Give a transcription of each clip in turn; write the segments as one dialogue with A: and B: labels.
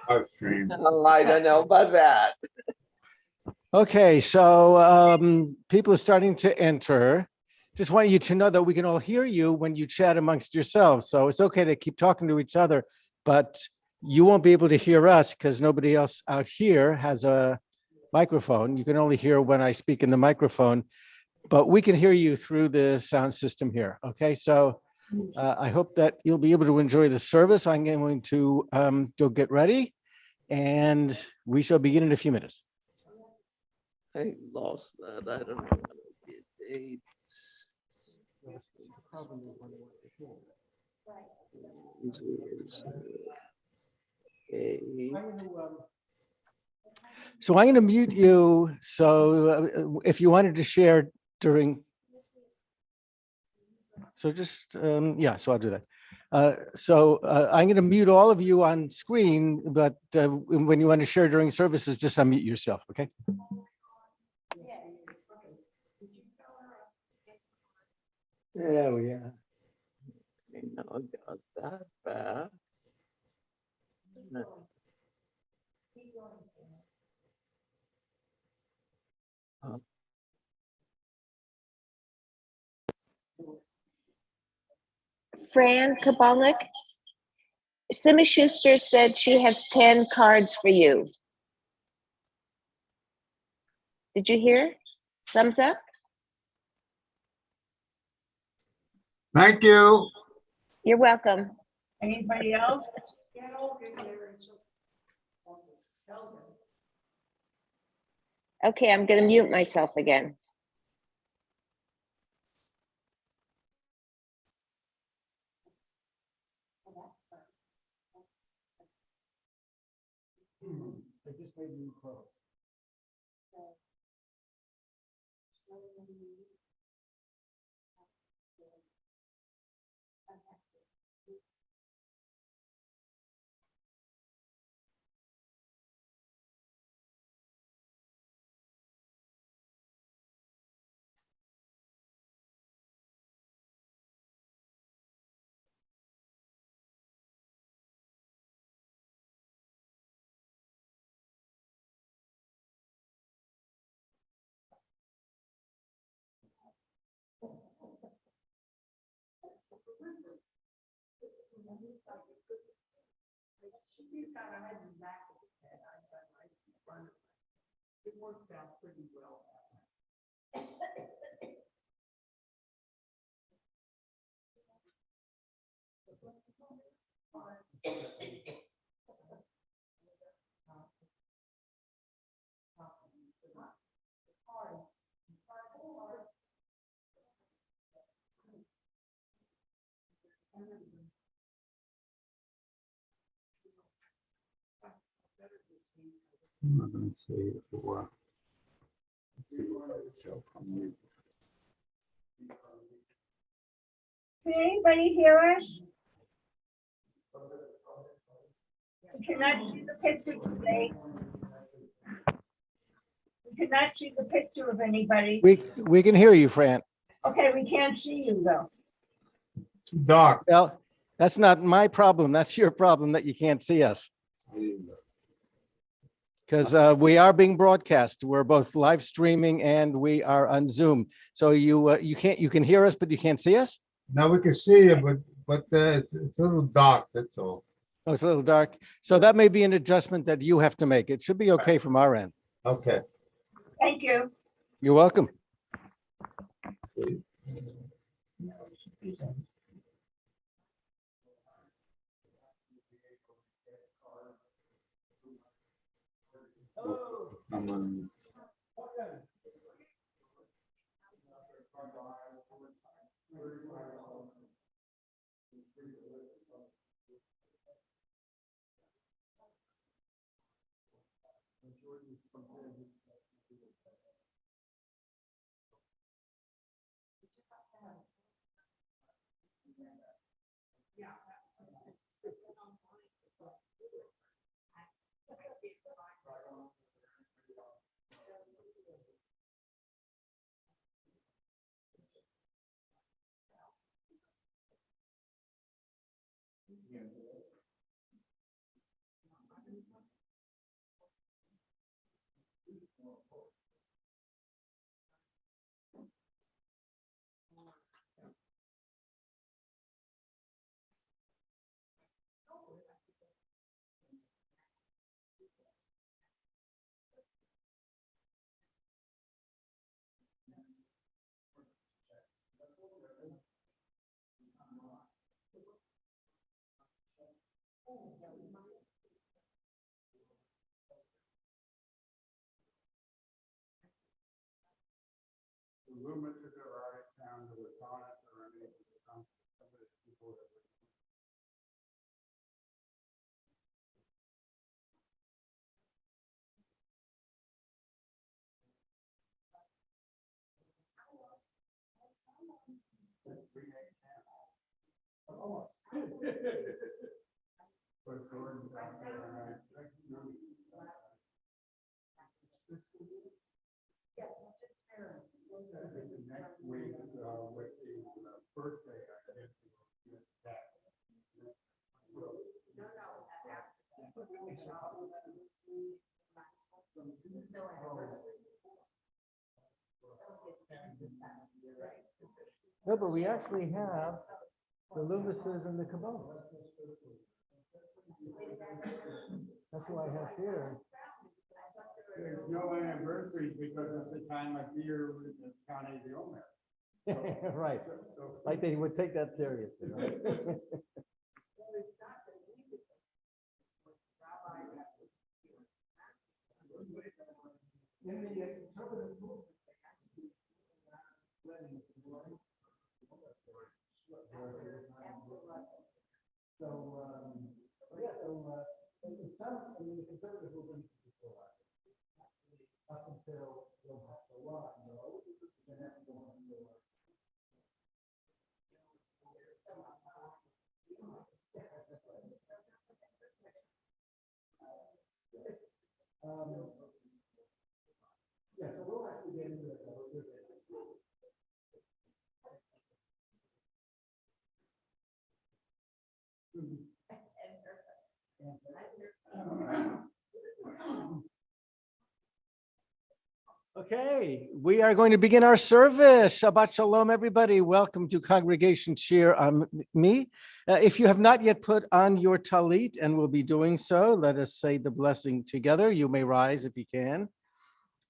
A: Upstream.
B: Oh, I don't know about that.
C: Okay, so people are starting to enter. Just want you to know that we can all hear you when you chat amongst yourselves. So it's okay to keep talking to each other, but you won't be able to hear us because nobody else out here has a microphone. You can only hear when I speak in the microphone, but we can hear you through the sound system here. Okay, so I hope that you'll be able to enjoy the service. I'm going to go get ready and we shall begin in a few minutes.
B: I lost that. I don't know what it is.
C: So I'm going to mute you. So if you wanted to share during, so just, yeah, so I'll do that. I'm going to mute all of you on screen, but when you want to share during services, just unmute yourself, okay?
B: There we are. I know I got that back. No.
D: Fran Kabalnik, Simi Schuster said she has 10 cards for you. Did you hear? Thumbs up?
A: Thank you.
D: You're welcome.
E: Anybody else?
D: Okay, I'm going to mute myself again.
C: I just made you close.
E: It worked out pretty well.
A: I'm not gonna say it for.
E: Can anybody hear us? We cannot see the picture today. We cannot see the picture of anybody.
C: We can hear you, Fran.
E: Okay, we can't see you though.
A: Dark.
C: Well, that's not my problem. That's your problem that you can't see us. Because we are being broadcast. We're both live streaming and we are on Zoom. So you can hear us, but you can't see us?
A: Now we can see you, but it's a little dark, that's all.
C: Oh, it's a little dark. So that may be an adjustment that you have to make. It should be okay from our end.
A: Okay.
E: Thank you.
C: You're welcome.
A: rumors that there are in town that were on it or anything. Some of the people that were. Almost. But Jordan's out there, and I next week, with the birthday, I guess, is that.
C: No, but we actually have the Lewises and the Kabbalah. That's who I have here.
A: There's no anniversaries because of the time of year with the county of the Omer.
C: Right, like they would take that seriously, right? Okay, we are going to begin our service. Shabbat Shalom, everybody. Welcome to Congregation Shir Ami. If you have not yet put on your talit and will be doing so, let us say the blessing together. You may rise if you can.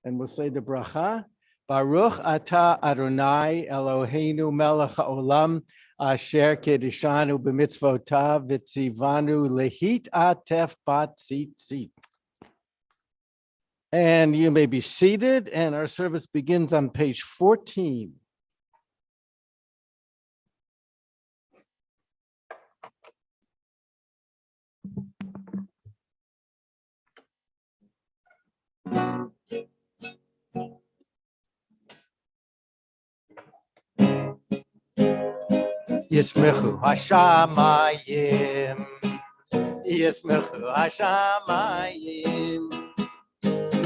C: And we'll say the bracha. Baruch atah Adonai Eloheinu melech haolam asher kedishanu b'mitzvotav v'tzivanu lehit atef bat tzitzit. And you may be seated, and our service begins on page 14. Yismechu hashamayim, Yismechu hashamayim,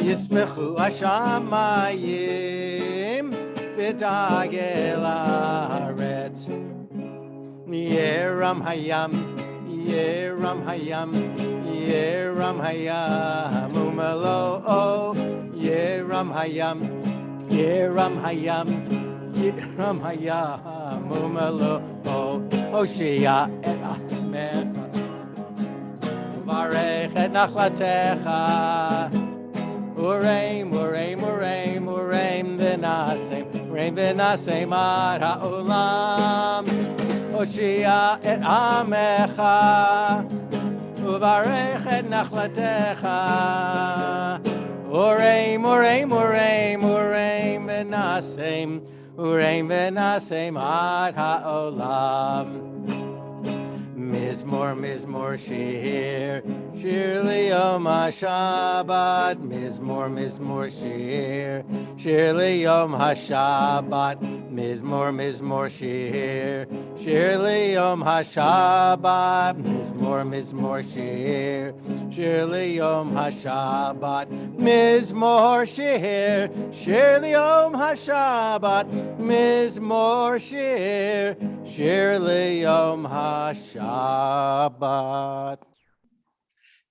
C: Yismechu hashamayim, v'tagel haaretz. Yeram hayam, Yeram hayam, Yeram hayam, umelo, Yeram hayam, Yeram hayam, Yeram hayam, umelo, Oshia et amecha, Varech et nachlatecha, Ureim, Ureim, Ureim, Ureim v'nasem, Ureim v'nasem ad ha'olam, Oshia et amecha, Uvarech et nachlatecha, Ureim, Ureim, Ureim, Ureim v'nasem, Ureim v'nasem ad ha'olam. Mizmor, Mizmor, Shir, Shir Liyom HaShabbat. Mizmor, Mizmor, Shir, Shir Liyom HaShabbat. Mizmor, Mizmor, Shir, Shir Liyom HaShabbat. Mizmor, Mizmor, Shir, Shir Liyom HaShabbat. Mizmor, Shir, Shir Liyom HaShabbat. Mizmor, Shir, Shir Liyom HaShabbat.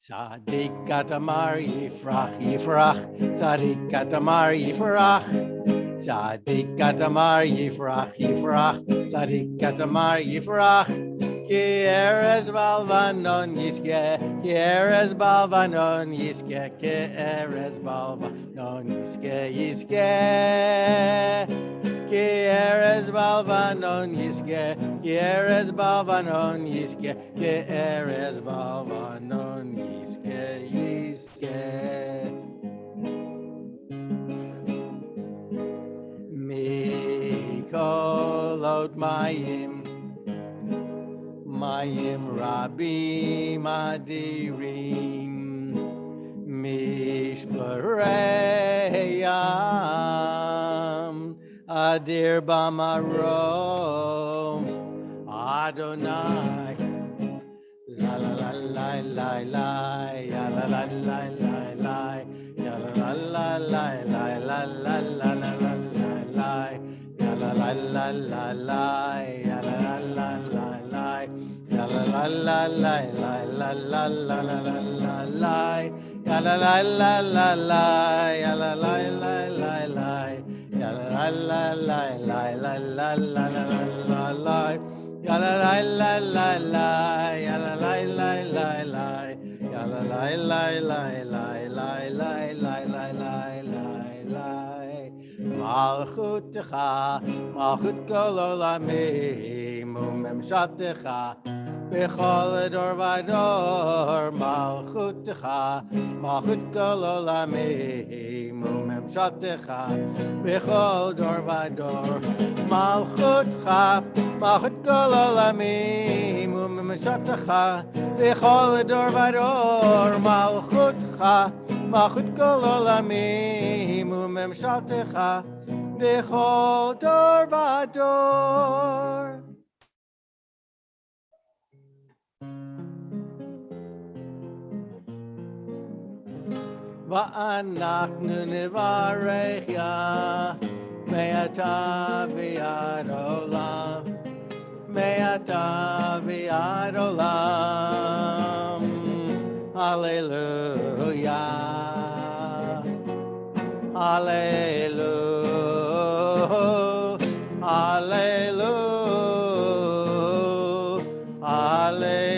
C: Tzadik Katamar Yifrach, Yifrach, Tzadik Katamar Yifrach, Tzadik Katamar Yifrach, Yifrach, Tzadik Katamar Yifrach, Ki Erez Balvanon Yiske, Ki Erez Balvanon Yiske, Ki Erez Balvanon Yiske, Yiske, Ki Erez Balvanon Yiske, Ki Erez Balvanon Yiske, Ki Erez Balvanon Yiske, Yiske. Me Leot Mayim Rabim Adirim Mishpareyam Adir Bamarom Adonai La la la la la la ya la la la la la ya la la la la la la la la la la ya la la la la la ya la la la la la ya la la la la la la la la la la ya la la la la la ya la la la la la ya la la la la la la la la la ya la la la la la ya la la la la la ya la la la la la la la la la la Malchutecha Malchut kol olamim umemshatecha bechol dor vador Malchutecha Malchut kol olamim umemshatecha bechol dor vador Malchutcha Malchut kol olamim umemshatecha bechol dor vador Malchutcha Malchut kol olamim umemshatecha bechol dor vador. Va'anachnu nivarecha me'ata v'ad olam me'ata v'ad olam Hallelujah Hallelujah Hallelujah Hallelujah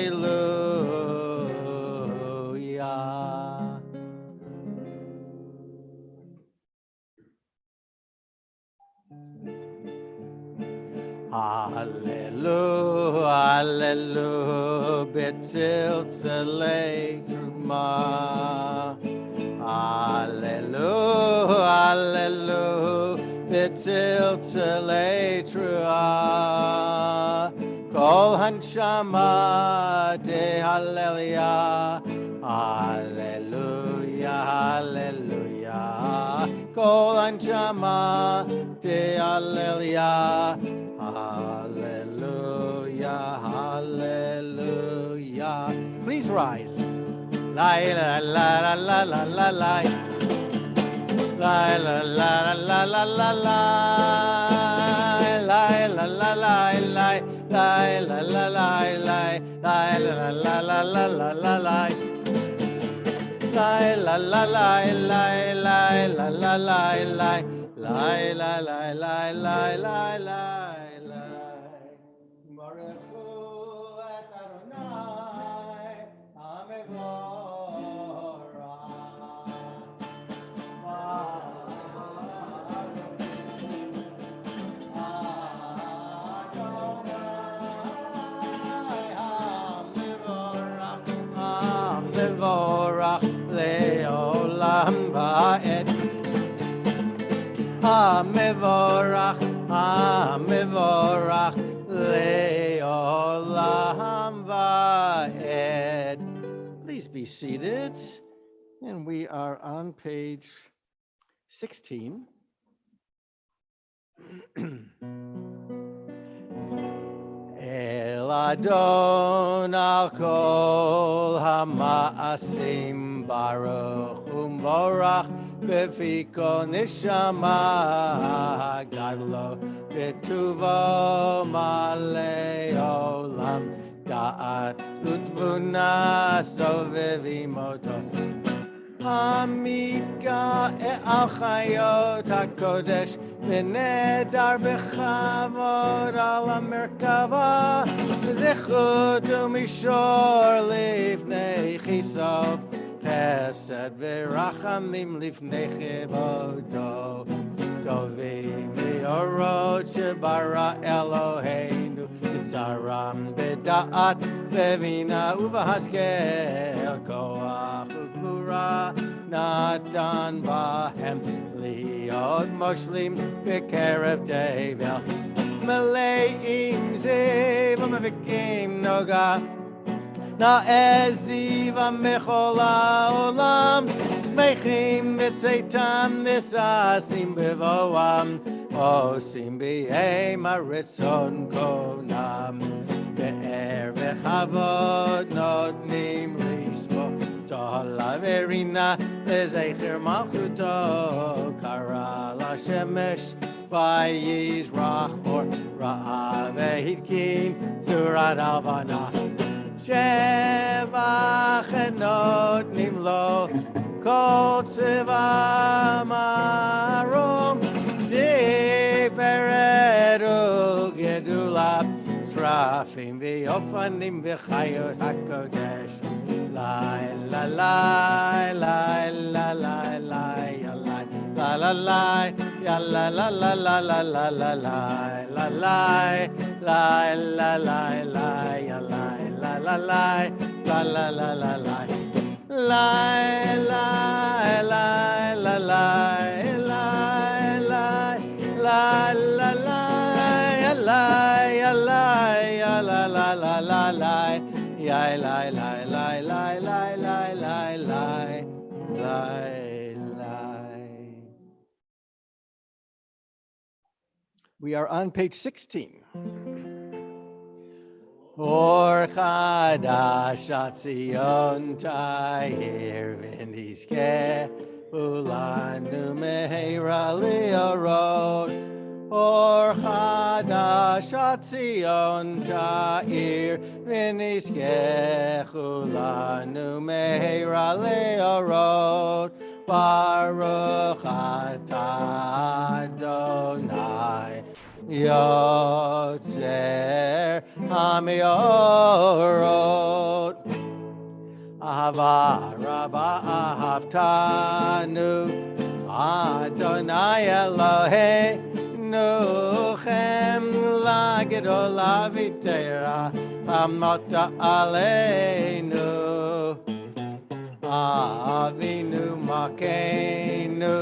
C: Hallelujah, hallelujah, betzilzelei truma. Hallelujah, hallelujah, betzilzelei truma. Kol hanshama de hallelujah, hallelujah, hallelujah. Kol hanshama de hallelujah. Hallelujah, hallelujah. Please rise. La la la la la la la la. La la la la la la la. La la la la la. La la la la la. La la la la la la la la. La la la la la la la la la la. La la la la la la la. Mevorach leolam va'ed Mevorach Mevorach leolam va'ed. Please be seated. And we are on page 16. El Adon al kol hamaasim baruch umborach befiko nishama gadlo betuvo male olam da'at utvuna sovevimoto Hamidga al chayot hakodesh v'nedar b'chavod al hamerkava v'zechut u'mishor lifnei chiso chesed v'rachamim lifnei chivodo tovim li'orot shebara Eloheinu tzaram b'da'at v'vina uv'haskel koach Natan Bahem Liod Moshlim Bikerev Tevel meleim zev mevikim noga na eziva mechola olam smechim mitzeitam misasim bevoam osim be'em haritzon konam be'er v'chavod notnim lishmo tzahal verina lezecher malchuto kara lashemesh vayizrach or ra'a vehidkin surat alvana שבח נותנים לו כל צבא מרום תפארת וגדולה שרפים ויופנים וחיות הקודש לי לה לי לי לה לי לי לה לה לי יאללה לה לה לה לה לה לה לה לה לי לה לה לי יאללה la la la la la la la la la la la la la la la la la ya la la la la la la la la We are on page 16. Or chadash atzion tahir v'nizkeh ulanu meheira liorot. Or chadash atzion tahir v'nizkeh ulanu meheira liorot. Baruch atah Adonai Yotzer Hamiorot Ahava Rabba Ahavtanu Adonai Eloheinu Chem Lagedol Avitera Hamota Aleinu Avinu Makenu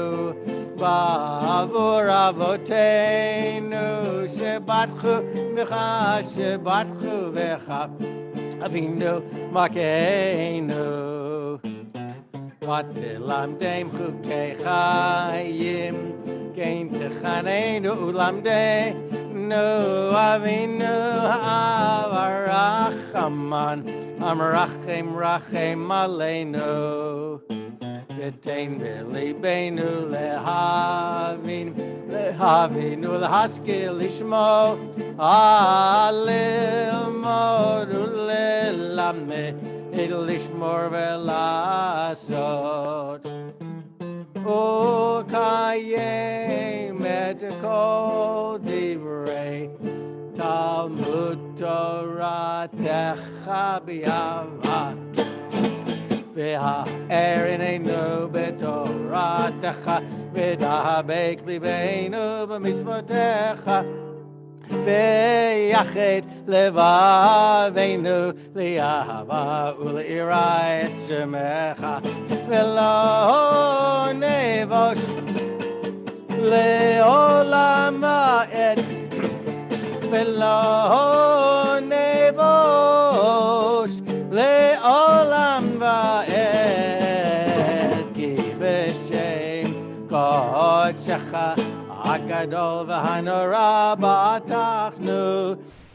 C: Ba'avur Avoteinu Shebatchu V'cha Shebatchu V'cha Avinu Makenu V'tilamdeim Chukei Chayim Kein Techanenu Ulamdeinu Avinu Ha'avarachaman Amrachem Rachem Aleinu V'tein v'libeinu lehavinu lehaskil lishmo alilmod ulelamed lishmor v'lasot Ukayem et kol divrei Talmud Torah Techa B'Yava V'ha'erinenu b'Toratecha V'dahabek libeinu b'mitzvotecha V'yachet levaveinu li'ahava u'li'ira et shemecha V'lo nevosh le'olam ha'ed V'lo nevosh le'olam va'ed Ki b'shem kodshecha Agadol v'hanora ba'atachnu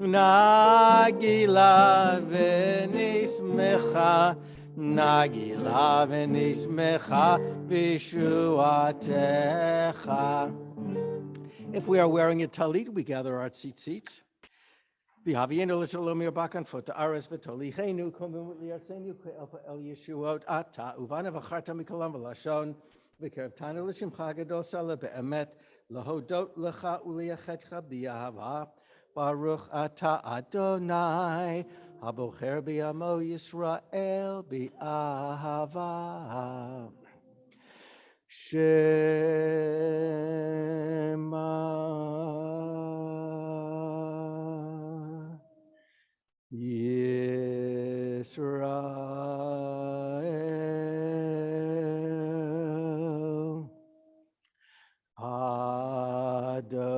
C: Nagila v'nismecha b'shuatecha. If we are wearing a talit, we gather our tzitzit. V'havienu l'shalom yirbakan fota ares v'tolichenu kumim li'arsenu ke'elpa el yeshuot ata uvana v'charta mikolam v'lashon v'kerevtanu l'shimcha gadol sala be'emet lahodot lecha u'liachetcha b'yahava baruch ata Adonai habocher b'yamo Yisrael b'ahava Shema Yisrael Adonai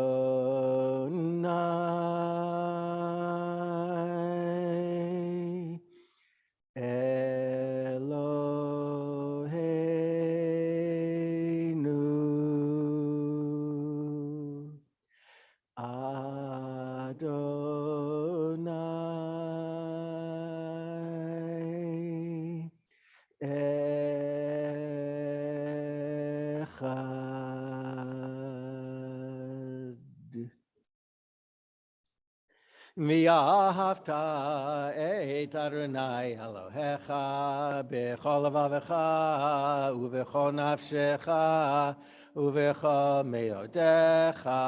C: V'ahavta et Adonai Elohecha b'chol levavecha u'b'chol nafshecha u'b'chol meodecha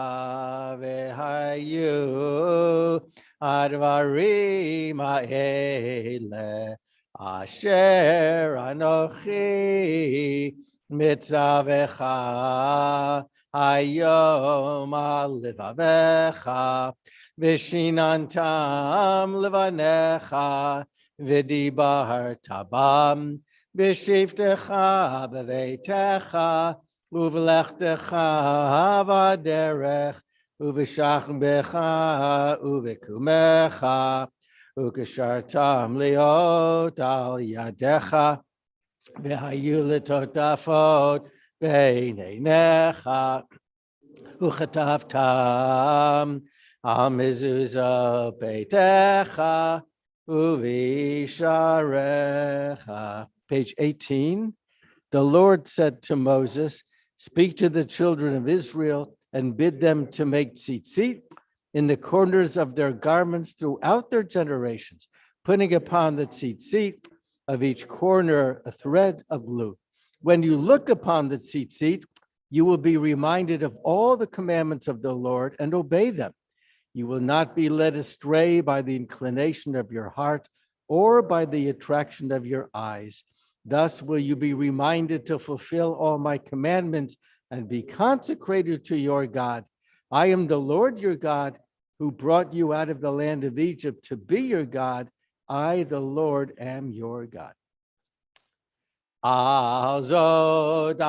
C: v'hayu advarim ha'ele asher anochi mitzavecha hayom al levavecha Vishinantam levanecha vidibar tabam vishivtecha beveitecha uvelechtecha vaderech uvishachbecha uvekumecha ukeshartam liot al yadecha v'hayu letotafot beinenecha uchatavtam Al mezuzah beitecha uvisharecha. Page 18. The Lord said to Moses, speak to the children of Israel and bid them to make tzitzit in the corners of their garments throughout their generations, putting upon the tzitzit of each corner a thread of blue. When you look upon the tzitzit, you will be reminded of all the commandments of the Lord and obey them. You will not be led astray by the inclination of your heart or by the attraction of your eyes. Thus will you be reminded to fulfill all my commandments and be consecrated to your God. I am the Lord your God who brought you out of the land of Egypt to be your God. I, the Lord, am your God. Azot,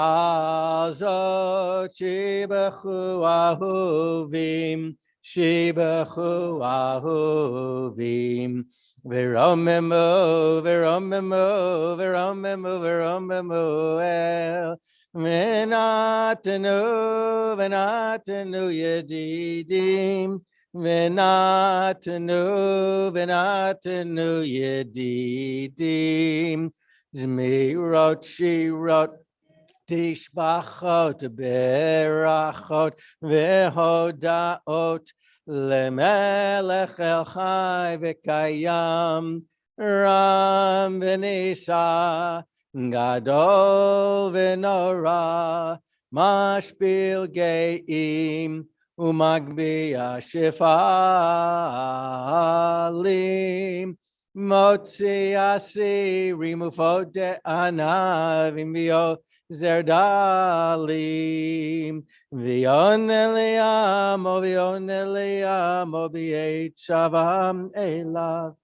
C: shibachu ahuvim. Shibachu ahuvim, v'romemu, v'romemu, v'romemu, v'romemu el, v'natenu, v'natenu yedidim, v'natenu, v'natenu yedidim, zmirot, shirot, Tishbachot berachot vehodaot lemelech el chai v'kayam ram v'nisa gadol v'nora mashpil geim umagbiya shifalim motzi asirim ufode anavim v'yo Zerdalim, Vioneliamo, Vioneliamo, Biet Shavam Elav.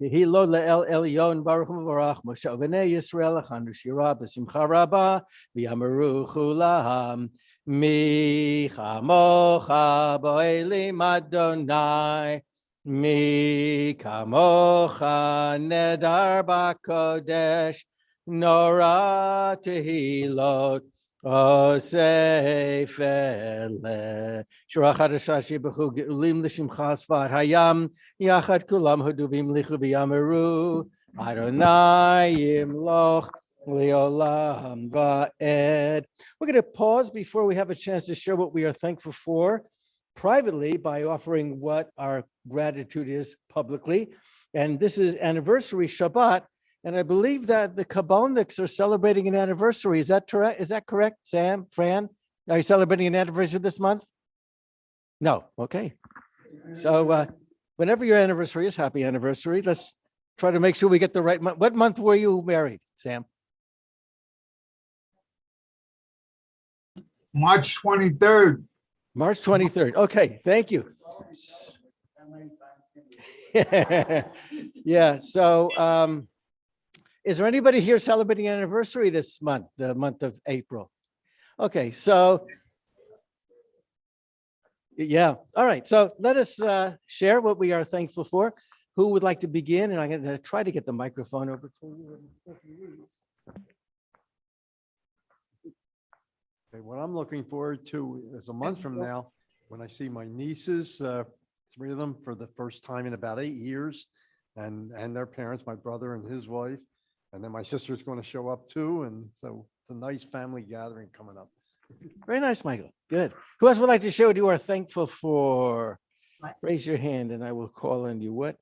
C: Tehilo le'el Elyon Baruch V'Barach Moshe V'nei Yisrael Echanu Shira B'Simcha Rabba V'Yamaru Chulam Mi Chamocha Bo'elim Adonai Mi Kamocha Nedar B'Kodesh Nora tehilot osefele shura chadasha shebechu geulim l'shimcha sfat hayam yachad kulam hoduvim lichu v'yameru Adonai yimloch leolam va'ed. We're going to pause before we have a chance to share what we are thankful for privately by offering what our gratitude is publicly. And this is anniversary Shabbat. And I believe that the Kabbalniks are celebrating an anniversary. Is that correct? Is that correct, Sam, Fran? Are you celebrating an anniversary this month? No. Okay. So whenever your anniversary is, happy anniversary. Let's try to make sure we get the right month. What month were you married, Sam?
F: March 23rd.
C: March 23rd. Okay. Thank you. Yeah. So is there anybody here celebrating an anniversary this month, the month of April? Okay, so yeah, all right. So let us share what we are thankful for. Who would like to begin? And I'm going to try to get the microphone over to you.
G: Okay, what I'm looking forward to is a month from now, when I see my nieces, 3 of them for the first time in about 8 years, and their parents, my brother and his wife. And then my sister's going to show up too. And so it's a nice family gathering coming up.
C: Very nice, Michael. Good. Who else would like to share what you are thankful for? Raise your hand and I will call on you. What?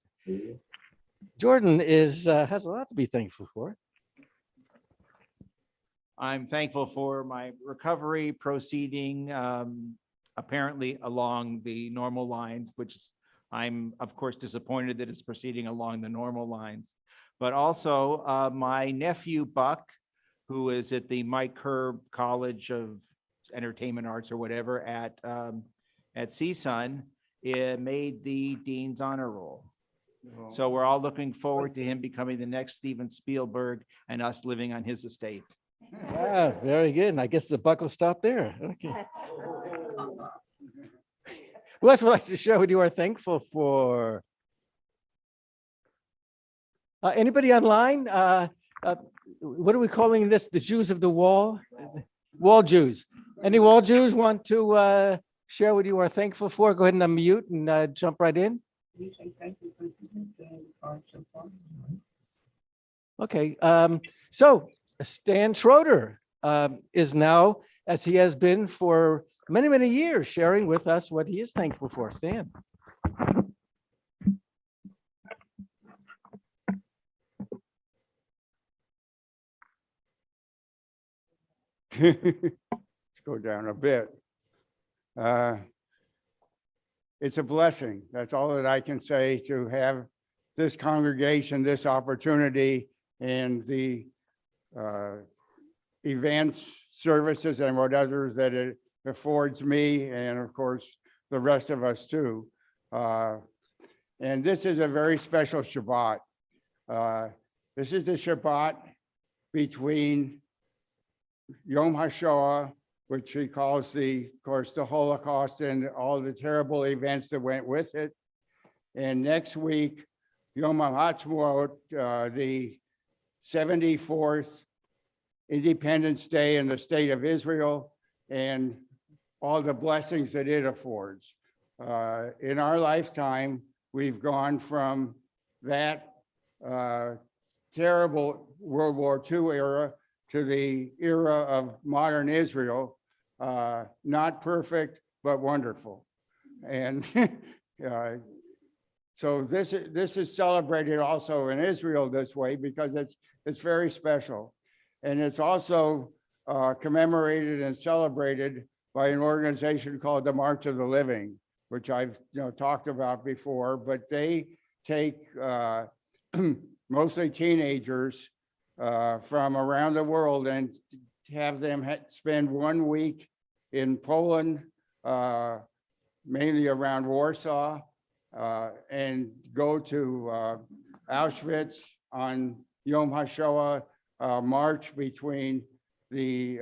C: Jordan has a lot to be thankful for.
F: I'm thankful for my recovery proceeding apparently along the normal lines, which is, I'm of course disappointed that it's proceeding along the normal lines. But also my nephew Buck, who is at the Mike Kerb College of Entertainment Arts or whatever at CSUN, made the Dean's Honor Roll. So we're all looking forward to him becoming the next Steven Spielberg and us living on his estate.
C: Ah, very good. And I guess the buck will stop there. Okay. Who else would like to share what you are thankful for? Anybody online? What are we calling this? The Jews of the Wall? Wall Jews. Any Wall Jews want to share what you are thankful for? Go ahead and unmute and jump right in. Okay. So Stan Schroeder is now, as he has been for many, many years, sharing with us what he is thankful for. Stan.
A: Let's go down a bit. It's a blessing. That's all that I can say, to have this congregation, this opportunity, and the events, services, and what others that it affords me, and of course, the rest of us too. And this is a very special Shabbat. This is the Shabbat between Yom HaShoah, which he calls of course, the Holocaust and all the terrible events that went with it. And next week, Yom HaAtzmaut, the 74th Independence Day in the state of Israel, and all the blessings that it affords. In our lifetime, we've gone from that terrible World War II era to the era of modern Israel, not perfect, but wonderful. And so this is celebrated also in Israel this way because it's very special. And it's also commemorated and celebrated by an organization called the March of the Living, which I've talked about before, but they take mostly teenagers from around the world and have them spend 1 week in Poland, mainly around Warsaw, and go to Auschwitz on Yom HaShoah, march between the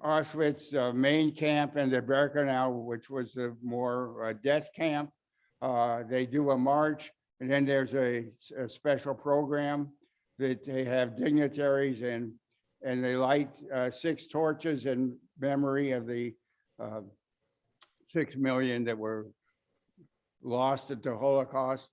A: Auschwitz main camp and the Birkenau, which was the more death camp. They do a march, and then there's a special program that they have dignitaries and they light 6 torches in memory of the 6 million that were lost at the Holocaust.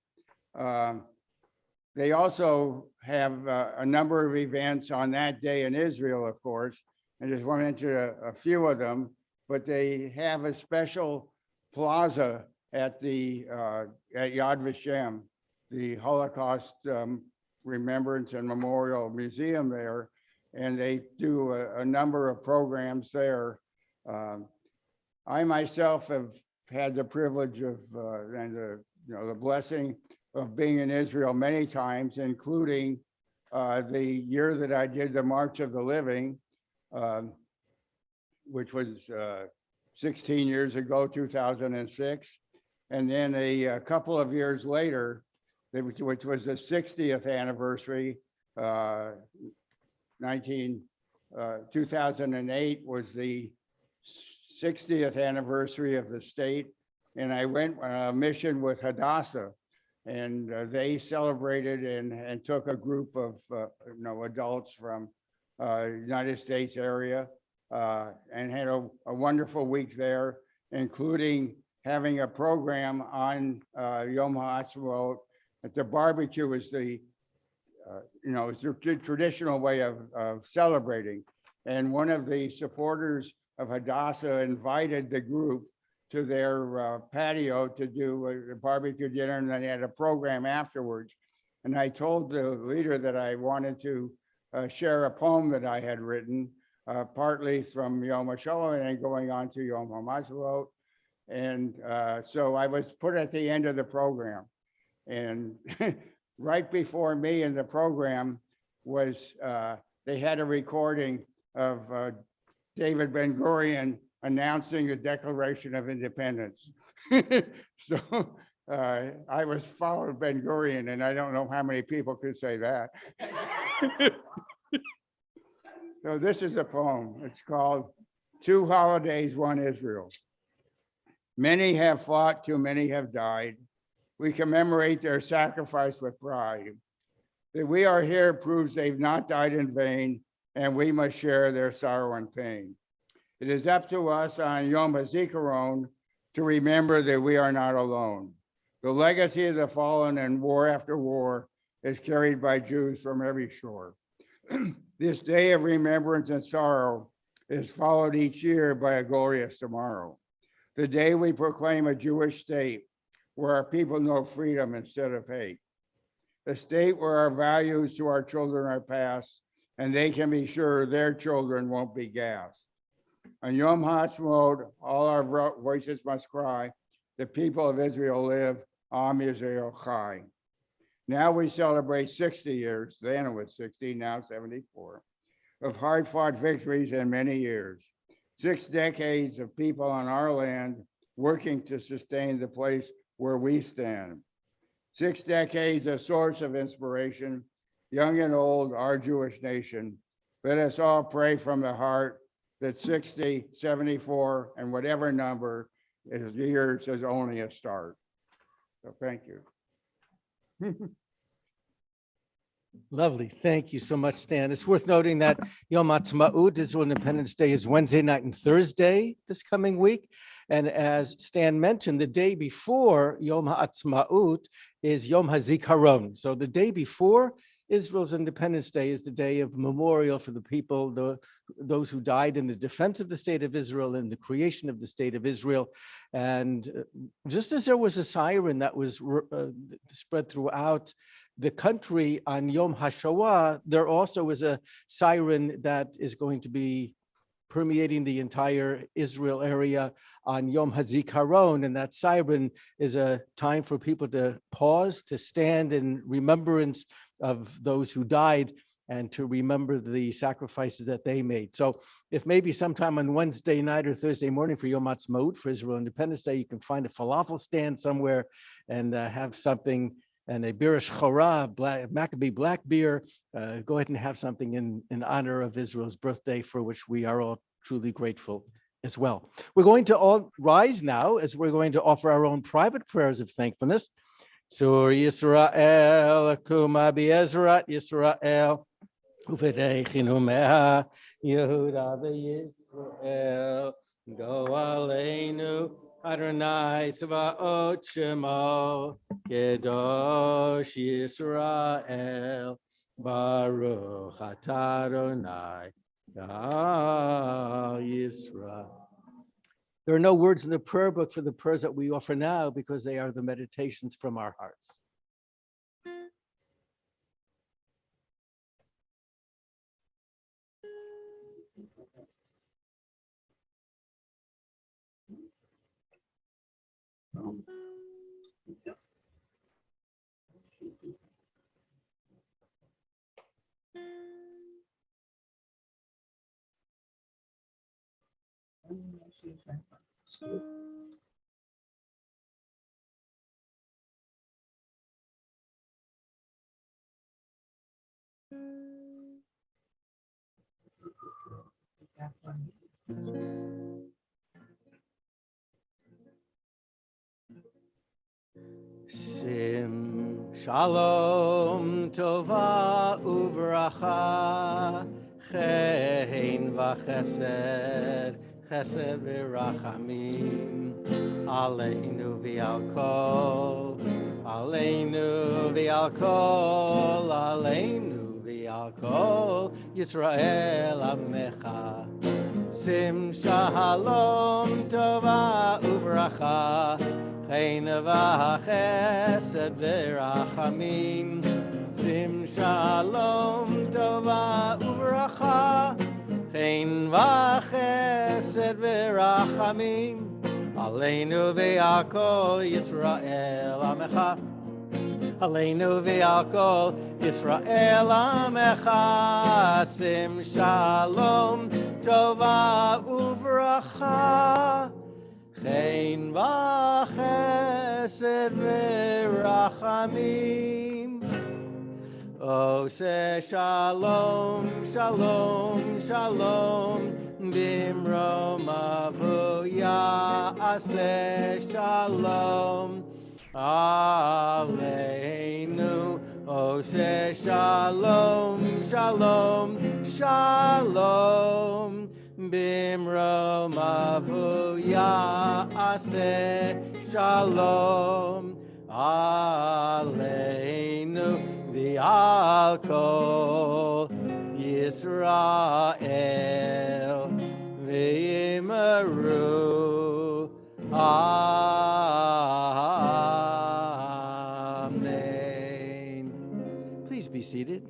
A: They also have a number of events on that day in Israel, of course. I just went into a few of them, but they have a special plaza at the at Yad Vashem, the Holocaust Remembrance and Memorial Museum there, and they do a number of programs there. I myself have had the privilege of and the blessing of being in Israel many times, including the year that I did the March of the Living, which was 16 years ago, 2006. And then a couple of years later, which was the 60th anniversary, 2008 was the 60th anniversary of the state. And I went on a mission with Hadassah, and they celebrated and took a group of adults from United States area and had a wonderful week there, including having a program on Yom HaAtzmaut. At the barbecue was the it's a traditional way of celebrating. And one of the supporters of Hadassah invited the group to their patio to do a barbecue dinner, and then they had a program afterwards. And I told the leader that I wanted to share a poem that I had written, partly from Yom HaShoah and going on to Yom HaMatzvot. And so I was put at the end of the program. And right before me in the program was, they had a recording of David Ben-Gurion announcing the Declaration of Independence. So I was following Ben-Gurion, and I don't know how many people could say that. So this is a poem. It's called Two Holidays, One Israel. Many have fought, too many have died. We commemorate their sacrifice with pride. That we are here proves they've not died in vain, and we must share their sorrow and pain. It is up to us on Yom HaZikaron to remember that we are not alone. The legacy of the fallen in war after war is carried by Jews from every shore. This day of remembrance and sorrow is followed each year by a glorious tomorrow. The day we proclaim a Jewish state where our people know freedom instead of hate. A state where our values to our children are passed and they can be sure their children won't be gassed. On Yom HaAtzmaut, all our voices must cry, the people of Israel live, Am Yisrael Chai. Now we celebrate 60 years, then it was 60, now 74, of hard-fought victories in many years. 6 decades of people on our land working to sustain the place where we stand. 6 decades, a source of inspiration, young and old, our Jewish nation. Let us all pray from the heart that 60, 74, and whatever number is years is only a start. So thank you.
C: Lovely. Thank you so much, Stan. It's worth noting that Yom Ha'atzmaut, Israel Independence Day, is Wednesday night and Thursday this coming week. And as Stan mentioned, the day before Yom Ha'atzmaut is Yom HaZikaron. So the day before Israel's Independence Day is the day of memorial for the people, those who died in the defense of the state of Israel and the creation of the state of Israel. And just as there was a siren that was spread throughout the country on Yom HaShoah, there also is a siren that is going to be permeating the entire Israel area on Yom HaZikaron, and that siren is a time for people to pause, to stand in remembrance of those who died and to remember the sacrifices that they made. So if maybe sometime on Wednesday night or Thursday morning for Yom HaAtzmaut, for Israel Independence Day, you can find a falafel stand somewhere and have something, and a birish chora, Maccabee black beer, go ahead and have something in honor of Israel's birthday, for which we are all truly grateful as well. We're going to all rise now as we're going to offer our own private prayers of thankfulness. Sur Yisrael, Kuma Be'ezrat Yisrael, Ufedechinu Meha, Yehuda Yisrael, Go Aleinu, Adonai Tzvaot Shemo, Kedosh Yisrael, Baruch Atah Adonai, Yisrael. There are no words in the prayer book for the prayers that we offer now because they are the meditations from our hearts. Sim Shalom Tova Uvracha Chein V'Chesed Chesed V'Rachamim Aleinu V'Al Kol Aleinu v'al kol, Aleinu v'al kol, Yisrael Amecha. Sim shalom tova uvracha, chen v'chesed v'rachamim. Sim shalom tova uvracha, chen v'chesed v'rachamim. Aleinu v'al kol Yisrael Amecha. Aleinu v'al kol Yisrael Amecha. Sim shalom tova uvracha, chen v'chesed v'rachamim. Ose shalom, shalom, shalom, bimrom avuya ase shalom aleinu. Ose shalom, shalom, shalom, bimrom avuya ase shalom aleinu. V'al kol Yisrael v'yimaru. Amen. Please be seated.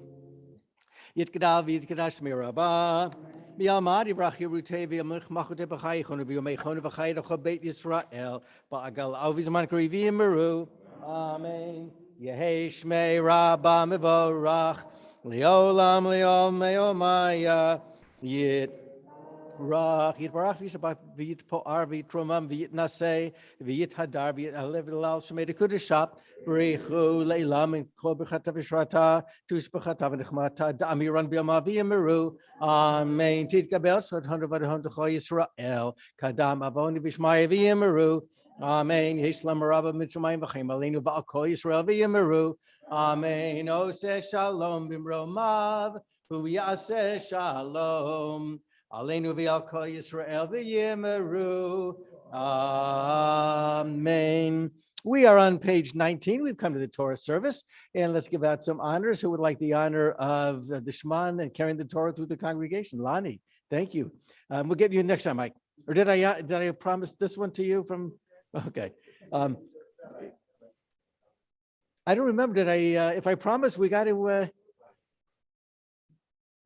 C: Yitkadal v'yitkadash mirabah. Mi'almad yivrach Yerutei v'yamlich machotei b'chaychonu v'yomeichonu v'chayedocho beit Yisrael ba'agal avizman kri v'yimaru. Amen. Yehei Shmei Rabba Mevorach Leolam Leom Meomaya Yitrach Yitbarach V'Yitbarach V'Yitpoar V'Yitromam V'Yitnaseh V'Yithadar V'Yitalev L'Al Shemei Dekudeshap B'Reichu Leilam and Kol B'Chata V'Shrata Tush B'Chata V'Nechmata Da'amiran B'Yama V'Yimeru. Amen. Titkabel Sot Hundred V'Hundred Yisrael Kadam Avoni V'Shmaya V'Yimeru. Amen. Yeshlam Rabba Mitzrayim v'Chaim Aleinu v'al kol Yisrael v'yimeru. Amen. Oseh shalom b'mromav hu yaseh shalom Aleinu v'al kol Yisrael v'yimeru. Amen. We are on page 19. We've come to the Torah service, and let's give out some honors. Who would like the honor of the Shman and carrying the Torah through the congregation? Lonnie, thank you. We'll get you next time, Mike. Or did I promise this one to you from? Okay. I don't remember. Did I? If I promised, we got to.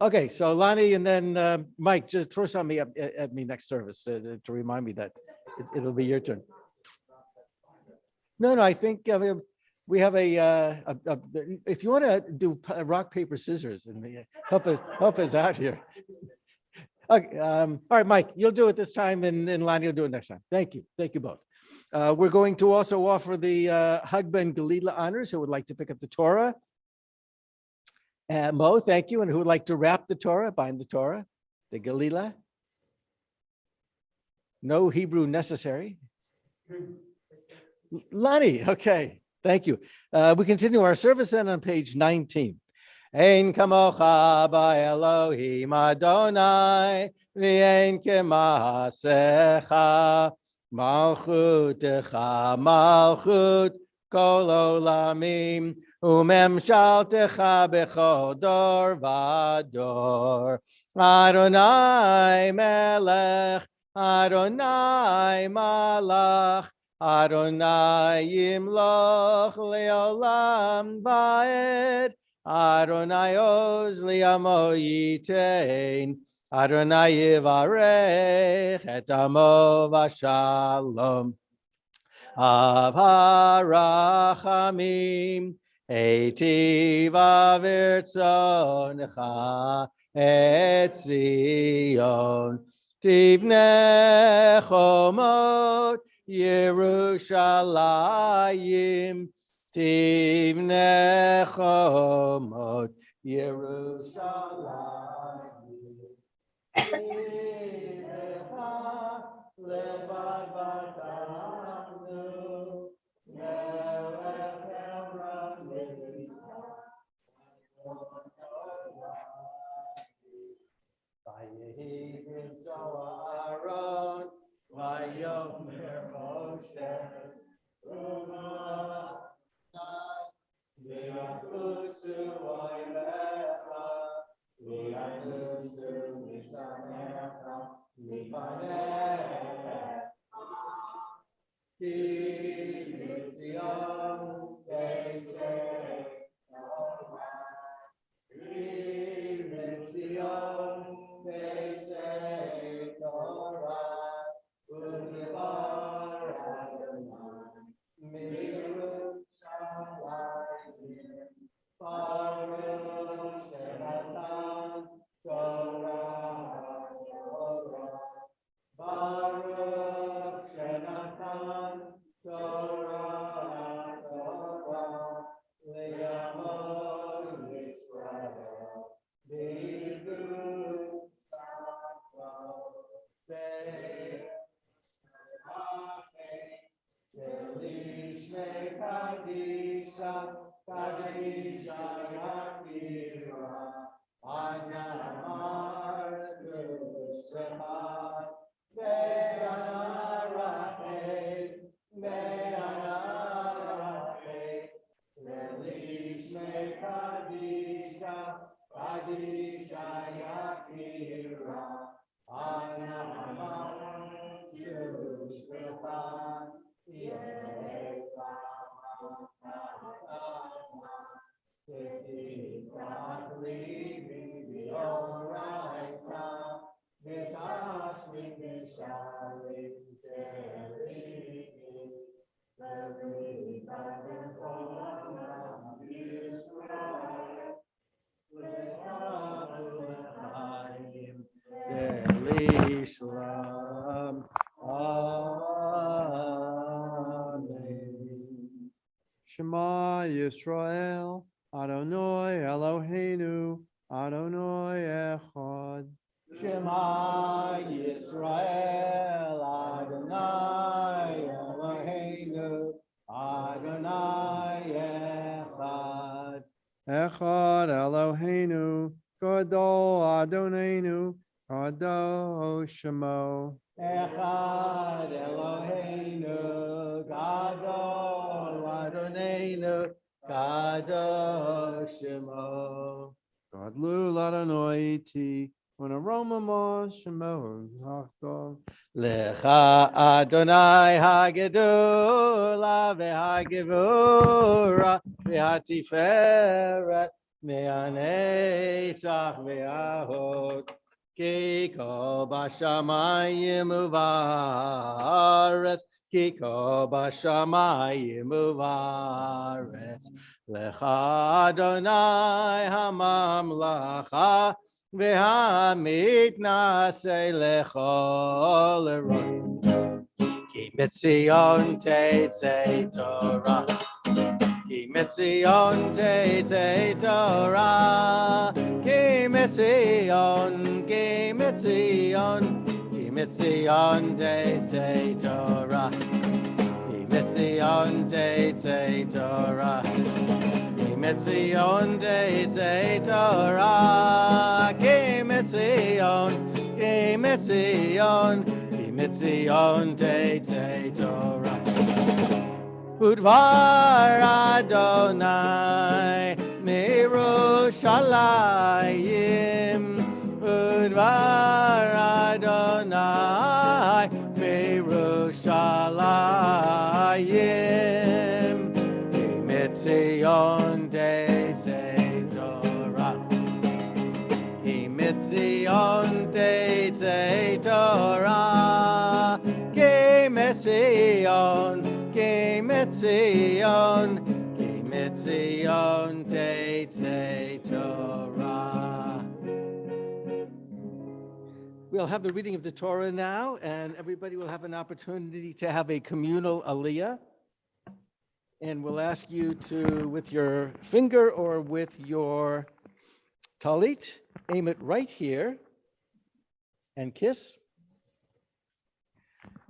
C: Okay, so Lonnie and then Mike, just throw something at me next service to remind me that it'll be your turn. No, I think we have if you want to do rock, paper, scissors and help us out here. Okay, all right, Mike, you'll do it this time and Lonnie will do it next time. Thank you both. We're going to also offer the Hagba and Galila honors who would like to pick up the Torah. Mo, thank you. And who would like to wrap the Torah, bind the Torah, the Galila? No Hebrew necessary. Lonnie, okay, thank you. We continue our service then on page 19. Ein kamocha ba'Elohim Adonai, v'ein kema'asecha. Malchutecha malchut kol olamim, umemshaltecha bechol dor vador. Adonai melech, Adonai malach, Adonai yimloch leolam va'ed. Adonai oz li'amo yitein. Adonai yivarech et amo v'shalom. Av harachamim eitiv avirtzonecha et Zion. Tivnei chomot Yerushalayim. Tivnei chomot Yerushalayim. Shalom. Amen.
G: Shema Yisrael, Adonai Eloheinu, Adonai Echad.
C: Shema Yisrael, Adonai Eloheinu, Adonai Echad.
G: Echad Eloheinu, Gadol Adonenu, Kadosh Shemo.
C: Echad Eloheinu, Gadol Adonai, Kadosh Shemo.
G: Gadlu Adonai Iti, when aroma ma Shemo Zachto.
C: Lecha Adonai Hagedula veHagevura veHatiferet me'anetzach ve'ahod Kiko b'shamayim uvaretz Kiko b'shamayim uvaretz Lecha Adonai hamamlacha V'hamiknase lechol eroim. Ki mitzion teitzei Torah. Ki mitzion teitzei Torah. Ki mitzion, ki mitzion. Ki mitzion teitzei Torah. Ki mitzion teitzei Torah. Kimetzion teitzei Torah, Kimetzion, Kimetzion, Kimetzion teitzei Torah. Udvar Adonai Mirushalayim, Udvar Adonai Mirushalayim, Kimetzion teitzei Torah. Kimetzion teitzei Torah. Kimetzion, Kimetzion, Kimetzion teitzei Torah. We'll have the reading of the Torah now, and everybody will have an opportunity to have a communal aliyah. And we'll ask you to, with your finger or with your talit, aim it right here and kiss.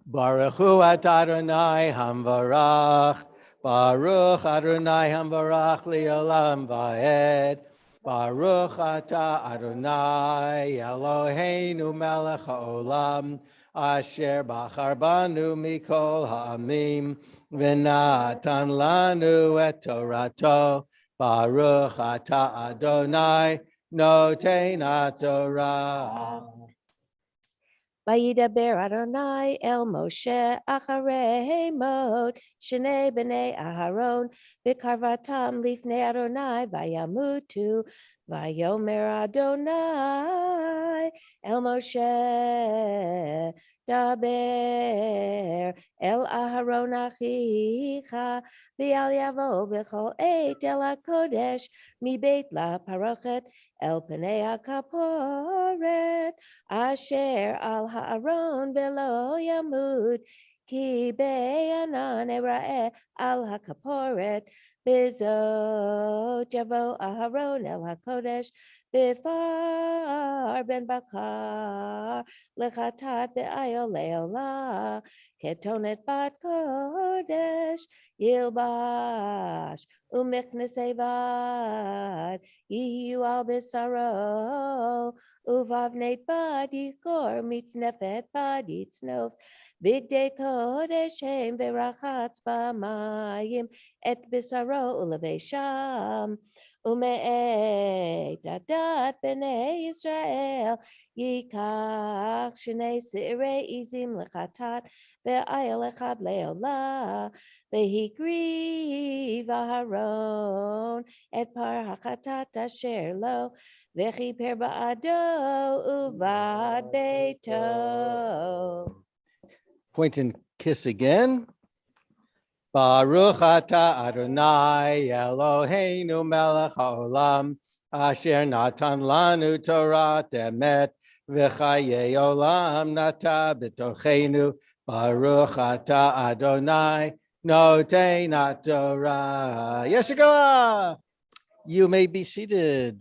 C: Baruch hu atah Adonai hamvarach. Baruch Adonai hamvarach li'olam va'ed. Baruch atah Adonai Eloheinu melech haolam. Asher bachar banu mikol ha'amim. V'natan lanu et Torato. Baruch atah Adonai noten haTorah.
H: Vayidaber Adonai el Moshe acharei mot shnei b'nei Aharon v'karvatam lifnei Adonai vayamutu vayomer Adonai el Moshe daber el Aharon achicha v'al yavo b'chol eit el hakodesh mi beit la parochet el pnei hakaporet asher al haaron velo yamud ki be'anan era'eh al hakaporet bizot yavo Aharon el hakodesh bifar ben bakar lechatat be'ayol le'olah ketonet bat kodesh yilbash umiknesei vad yiyu al bisaro uvavnet bad yikor mitznefet bad yitznov big day kodesh hem verachatz b'mayim et bisaro ulevesham ume'et adat b'nei Yisrael yikach shnei sirei izim lechatat ve'ayel echad le'olah vehigriv Aharon et par hachatat asher lo vechiper ba'ado uvad beito.
C: Point and kiss again. Baruch atah Adonai Eloheinu melech haolam asher natan lanu Torah emet v'chayei olam nata b'tochenu. Baruch atah Adonai noten Torah. Yeshua, you may be seated.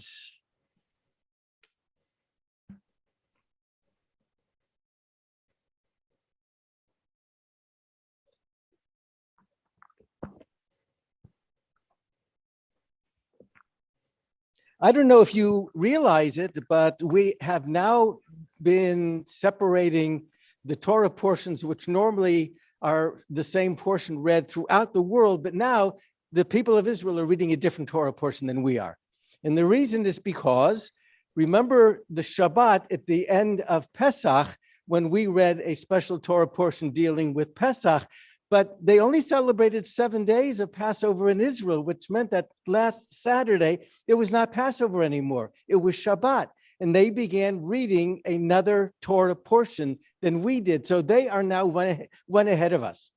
C: I don't know if you realize it, but we have now been separating the Torah portions, which normally are the same portion read throughout the world, but now the people of Israel are reading a different Torah portion than we are. And the reason is because, remember the Shabbat at the end of Pesach, when we read a special Torah portion dealing with Pesach, but they only celebrated 7 days of Passover in Israel, which meant that last Saturday, it was not Passover anymore. It was Shabbat. And they began reading another Torah portion than we did. So they are now one ahead of us,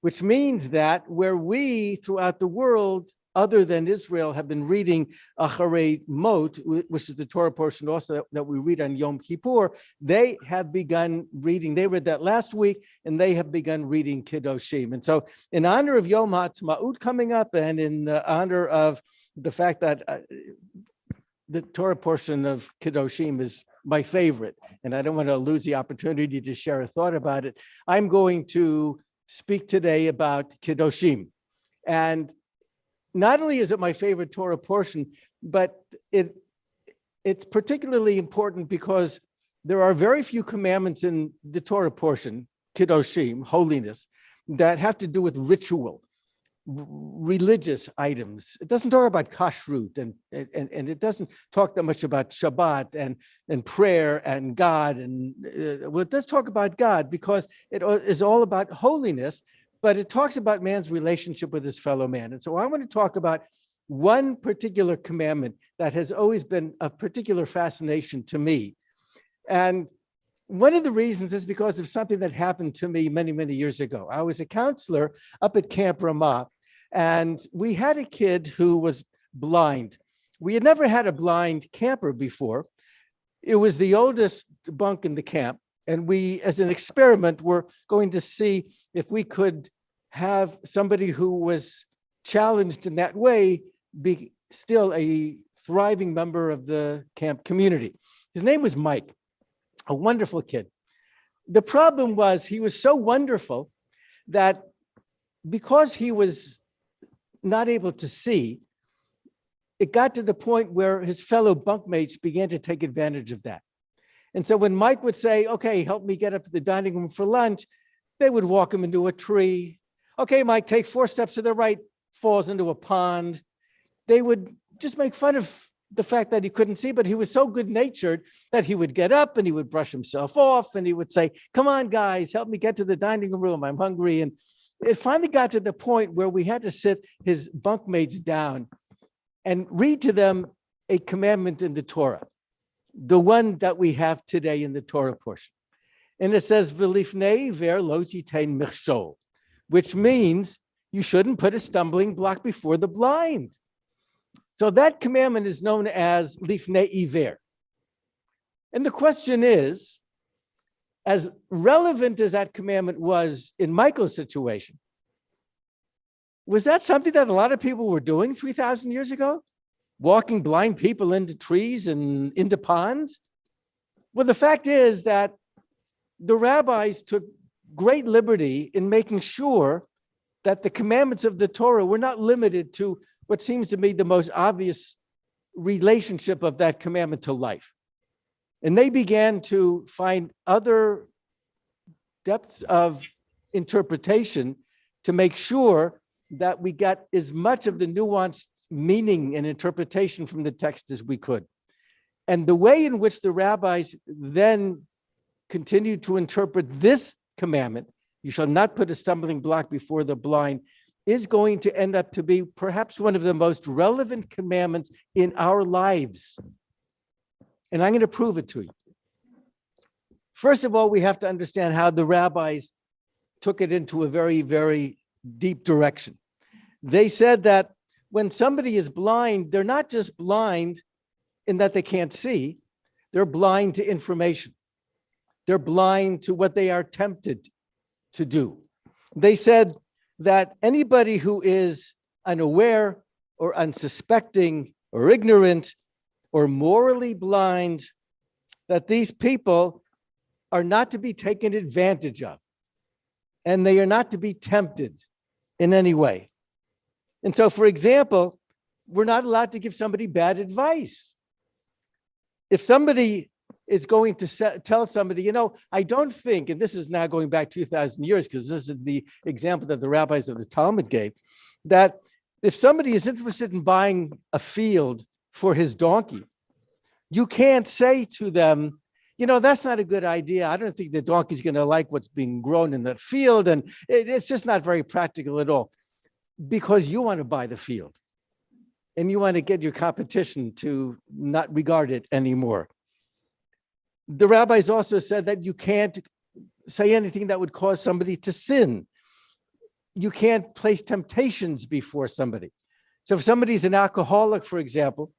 C: which means that where we throughout the world, other than Israel, have been reading Acharei Mot, which is the Torah portion also that we read on Yom Kippur, they have begun reading. They read that last week, and they have begun reading Kiddushim. And so in honor of Yom HaTzmaut coming up, and in honor of the fact that the Torah portion of Kiddushim is my favorite, and I don't want to lose the opportunity to share a thought about it, I'm going to speak today about Kiddushim. And not only is it my favorite Torah portion, but it's particularly important because there are very few commandments in the Torah portion, Kiddushim, holiness, that have to do with ritual, religious items. It doesn't talk about kashrut, and it doesn't talk that much about Shabbat and prayer and God. And well, it does talk about God because it is all about holiness, but it talks about man's relationship with his fellow man. And so I want to talk about one particular commandment that has always been of particular fascination to me. And one of the reasons is because of something that happened to me many, many years ago. I was a counselor up at Camp Ramah, and we had a kid who was blind. We had never had a blind camper before. It was the oldest bunk in the camp. And we, as an experiment, were going to see if we could have somebody who was challenged in that way be still a thriving member of the camp community. His name was Mike, a wonderful kid. The problem was he was so wonderful that because he was not able to see, it got to the point where his fellow bunkmates began to take advantage of that. And so when Mike would say, okay, help me get up to the dining room for lunch, they would walk him into a tree. Okay, Mike, take 4 steps to the right, falls into a pond. They would just make fun of the fact that he couldn't see, but he was so good natured that he would get up and he would brush himself off and he would say, come on, guys, help me get to the dining room. I'm hungry. And it finally got to the point where we had to sit his bunkmates down and read to them a commandment in the Torah, the one that we have today in the Torah portion. And it says, "V'lifnei iver lo titein michshol," which means you shouldn't put a stumbling block before the blind. So that commandment is known as lifnei iver. And the question is, as relevant as that commandment was in Michael's situation, was that something that a lot of people were doing 3,000 years ago? Walking blind people into trees and into ponds? Well, the fact is that the rabbis took great liberty in making sure that the commandments of the Torah were not limited to what seems to me the most obvious relationship of that commandment to life. And they began to find other depths of interpretation to make sure that we got as much of the nuanced meaning and interpretation from the text as we could. And the way in which the rabbis then continued to interpret this commandment, you shall not put a stumbling block before the blind, is going to end up to be perhaps one of the most relevant commandments in our lives. And I'm going to prove it to you. First of all, we have to understand how the rabbis took it into a very, very deep direction. They said that when somebody is blind, they're not just blind in that they can't see, they're blind to information. They're blind to what they are tempted to do. They said that anybody who is unaware or unsuspecting or ignorant or morally blind, that these people are not to be taken advantage of, and they are not to be tempted in any way. And so, for example, we're not allowed to give somebody bad advice. If somebody is going to tell somebody, you know, I don't think, and this is now going back 2,000 years, because this is the example that the rabbis of the Talmud gave, that if somebody is interested in buying a field for his donkey, you can't say to them, you know, that's not a good idea. I don't think the donkey's going to like what's being grown in that field, and it's just not very practical at all, because you want to buy the field and you want to get your competition to not regard it anymore. The rabbis also said that you can't say anything that would cause somebody to sin. You can't place temptations before somebody. So if somebody's an alcoholic, for example,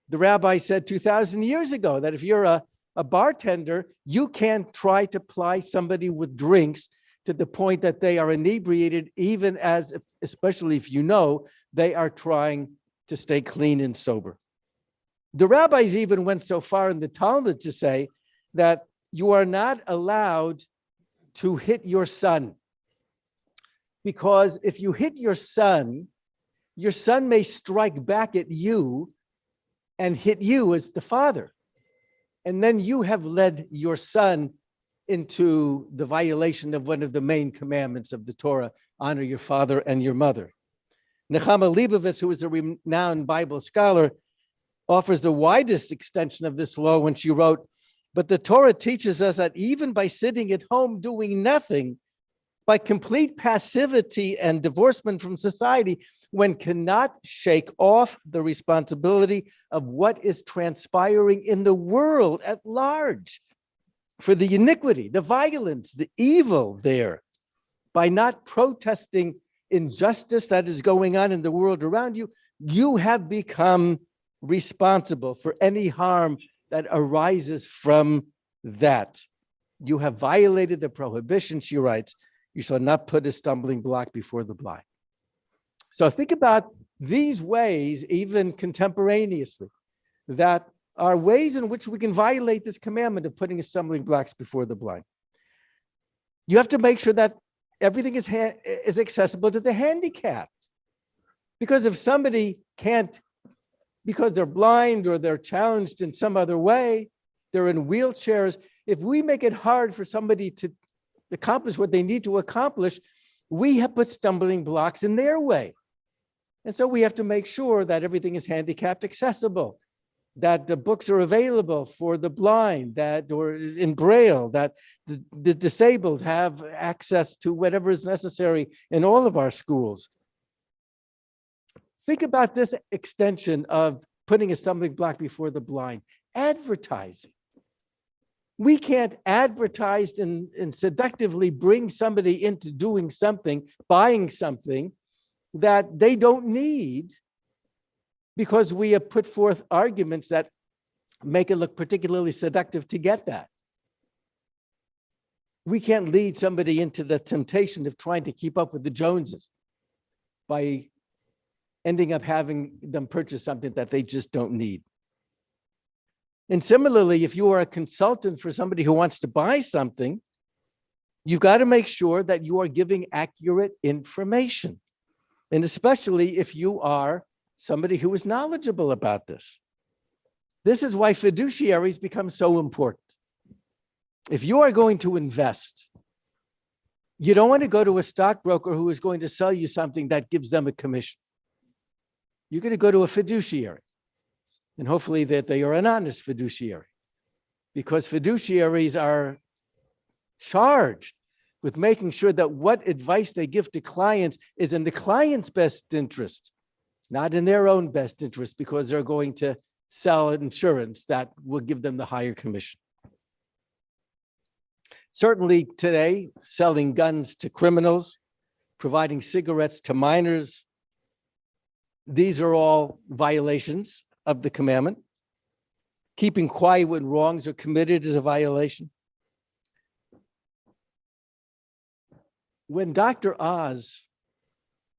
C: the rabbi said 2,000 years ago that if you're a bartender, you can't try to ply somebody with drinks to the point that they are inebriated, even as, especially if you know, they are trying to stay clean and sober. The rabbis even went so far in the Talmud to say that you are not allowed to hit your son, because if you hit your son may strike back at you and hit you as the father. And then you have led your son into the violation of one of the main commandments of the Torah: honor your father and your mother. Nechama Leibovitz, who is a renowned Bible scholar, offers the widest extension of this law when she wrote, "But the Torah teaches us that even by sitting at home doing nothing, by complete passivity and divorcement from society, one cannot shake off the responsibility of what is transpiring in the world at large, for the iniquity, the violence, the evil there. By not protesting injustice that is going on in the world around you, you have become responsible for any harm that arises from that. You have violated the prohibition," she writes, "you shall not put a stumbling block before the blind." So think about these ways, even contemporaneously, that are ways in which we can violate this commandment of putting stumbling blocks before the blind. You have to make sure that everything is accessible to the handicapped. Because if somebody can't, because they're blind or they're challenged in some other way, they're in wheelchairs, if we make it hard for somebody to accomplish what they need to accomplish, we have put stumbling blocks in their way. And so we have to make sure that everything is handicapped accessible. that the books are available for the blind, that or in Braille, that the disabled have access to whatever is necessary in all of our schools. Think about this extension of putting a stumbling block before the blind. Advertising. We can't advertise and seductively bring somebody into doing something, buying something that they don't need, because we have put forth arguments that make it look particularly seductive to get that. We can't lead somebody into the temptation of trying to keep up with the Joneses by ending up having them purchase something that they just don't need. And similarly, if you are a consultant for somebody who wants to buy something, you've got to make sure that you are giving accurate information. And especially if you are somebody who is knowledgeable about this. This is why fiduciaries become so important. If you are going to invest, you don't want to go to a stockbroker who is going to sell you something that gives them a commission. You're going to go to a fiduciary, and hopefully that they are an honest fiduciary, because fiduciaries are charged with making sure that what advice they give to clients is in the client's best interest, not in their own best interest, because they're going to sell insurance that will give them the higher commission. Certainly today, selling guns to criminals, providing cigarettes to minors, these are all violations of the commandment. Keeping quiet when wrongs are committed is a violation. When Dr. Oz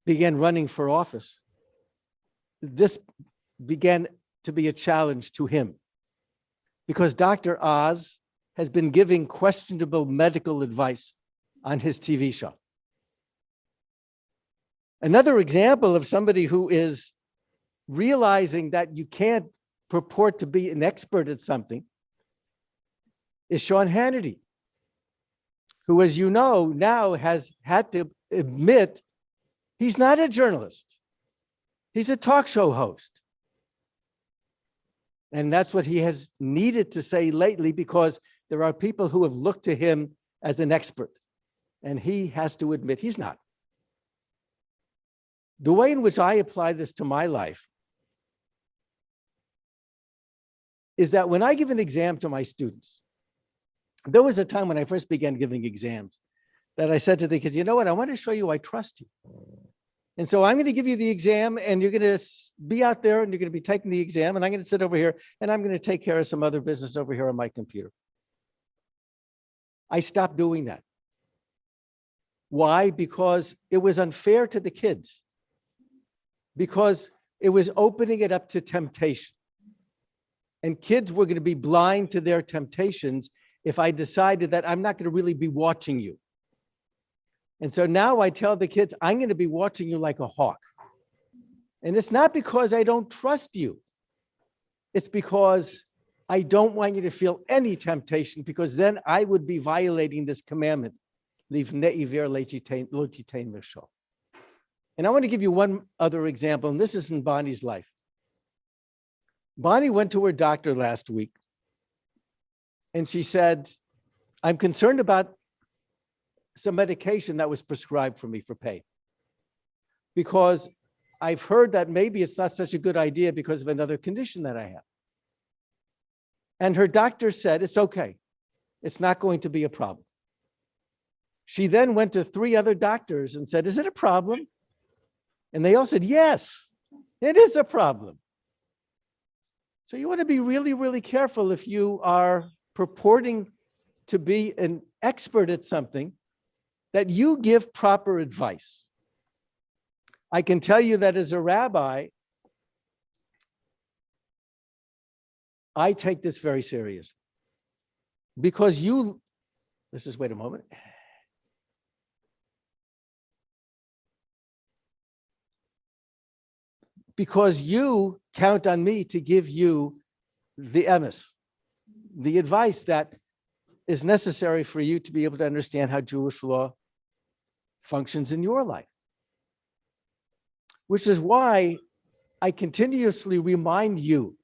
C: began running for office, this began to be a challenge to him, because Dr. Oz has been giving questionable medical advice on his TV show. Another example of somebody who is realizing that you can't purport to be an expert at something is Sean Hannity, who, as you know, now has had to admit he's not a journalist. He's a talk show host. And that's what he has needed to say lately, because there are people who have looked to him as an expert, and he has to admit he's not. The way in which I apply this to my life is that when I give an exam to my students, there was a time when I first began giving exams that I said to the kids, you know what, I want to show you I trust you. And so I'm going to give you the exam, and you're going to be out there and you're going to be taking the exam, and I'm going to sit over here and I'm going to take care of some other business over here on my computer. I stopped doing that. Why? Because it was unfair to the kids, because it was opening it up to temptation. And kids were going to be blind to their temptations if I decided that I'm not going to really be watching you. And so now I tell the kids, I'm going to be watching you like a hawk. And it's not because I don't trust you. It's because I don't want you to feel any temptation, because then I would be violating this commandment. And I want to give you one other example, and this is in Bonnie's life. Bonnie went to her doctor last week, and she said, I'm concerned about some medication that was prescribed for me for pain, because I've heard that maybe it's not such a good idea because of another condition that I have. And her doctor said, it's okay. It's not going to be a problem. She then went to 3 other doctors and said, is it a problem? And they all said, yes, it is a problem. So you want to be really, really careful if you are purporting to be an expert at something, that you give proper advice. I can tell you that as a rabbi, I take this very seriously, because wait a moment. Because you count on me to give you the emes, the advice that is necessary for you to be able to understand how Jewish law functions in your life. Which is why I continuously remind you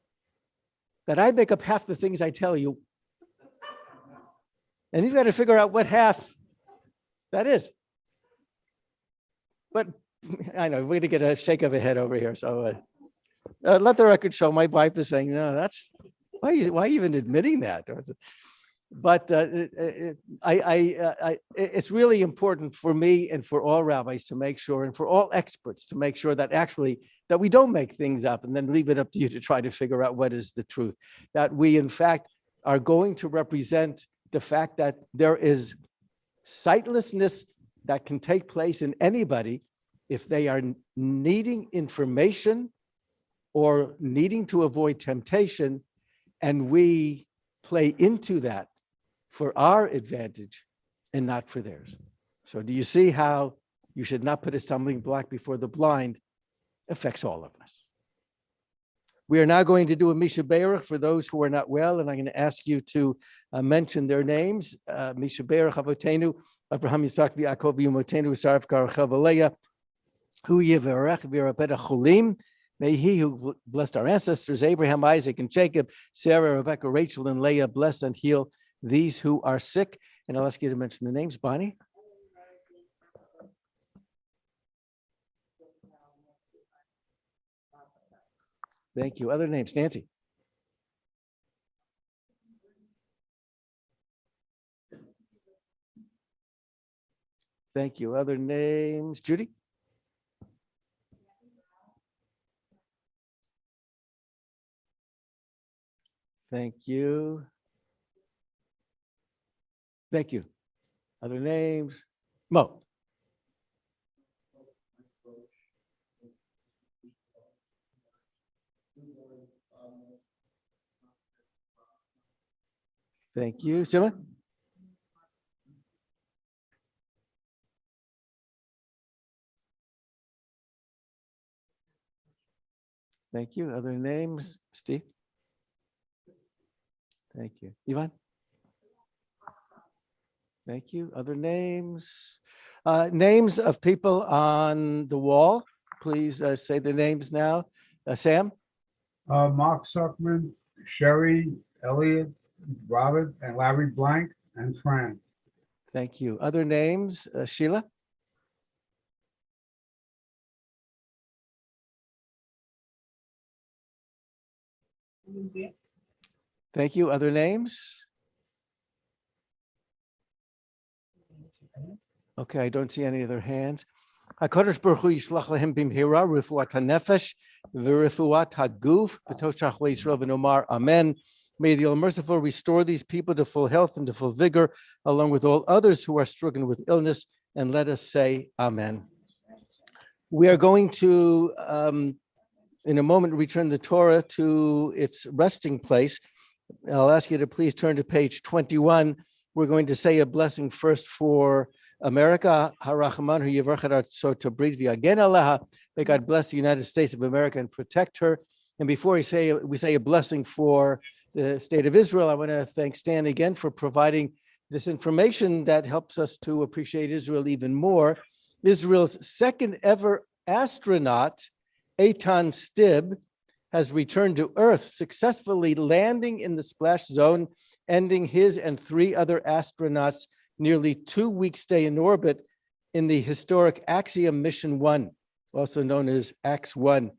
C: that I make up half the things I tell you. And you've got to figure out what half that is. But I know we're going to get a shake of a head over here. So let the record show my wife is saying, no, that's why are you even admitting that? But it's really important for me and for all rabbis to make sure, and for all experts to make sure that actually that we don't make things up and then leave it up to you to try to figure out what is the truth. That we, in fact, are going to represent the fact that there is sightlessness that can take place in anybody if they are needing information or needing to avoid temptation, and we play into that for our advantage and not for theirs. So do you see how you should not put a stumbling block before the blind affects all of us? We are now going to do a Misha Be'erach for those who are not well, and I'm going to ask you to mention their names. Misha Be'erach Avotenu, Abraham Yitzhak V'Yaakov V'Yomotenu Sarv Karachav Aleya, Hu Yivarech V'Rabeta Cholim. May he who blessed our ancestors, Abraham, Isaac, and Jacob, Sarah, Rebecca, Rachel, and Leah, bless and heal these who are sick. And I'll ask you to mention the names. Bonnie? Thank you. Other names. Nancy? Thank you. Other names. Judy? Thank you. Thank you. Other names? Mo? Thank you. Sima? Thank you. Other names? Steve? Thank you. Ivan? Thank you. Other names? Names of people on the wall. Please say the names now. Sam?
I: Mark Suckman, Sherry, Elliot, Robert, and Larry Blank, and Fran.
C: Thank you. Other names? Sheila? Thank you. Other names? Okay, I don't see any other hands. HaKadosh Baruch Hu yishlach lehem bimhira refuat hanefesh v'refuat haguf b'toshach le'Yisrael v'nomar amen. May the All-Merciful restore these people to full health and to full vigor, along with all others who are struggling with illness, and let us say amen. We are going to, in a moment, return the Torah to its resting place. I'll ask you to please turn to page 21. We're going to say a blessing first for America. Harachman hu yivarchet artzot tabrit v'yagen aleha. May God bless the United States of America and protect her. And before we say a blessing for the state of Israel, I want to thank Stan again for providing this information that helps us to appreciate Israel even more. Israel's second ever astronaut, Eitan Stib, has returned to Earth, successfully landing in the splash zone, ending his and 3 other astronauts' nearly 2-week stay in orbit in the historic Axiom Mission 1, also known as AX-1.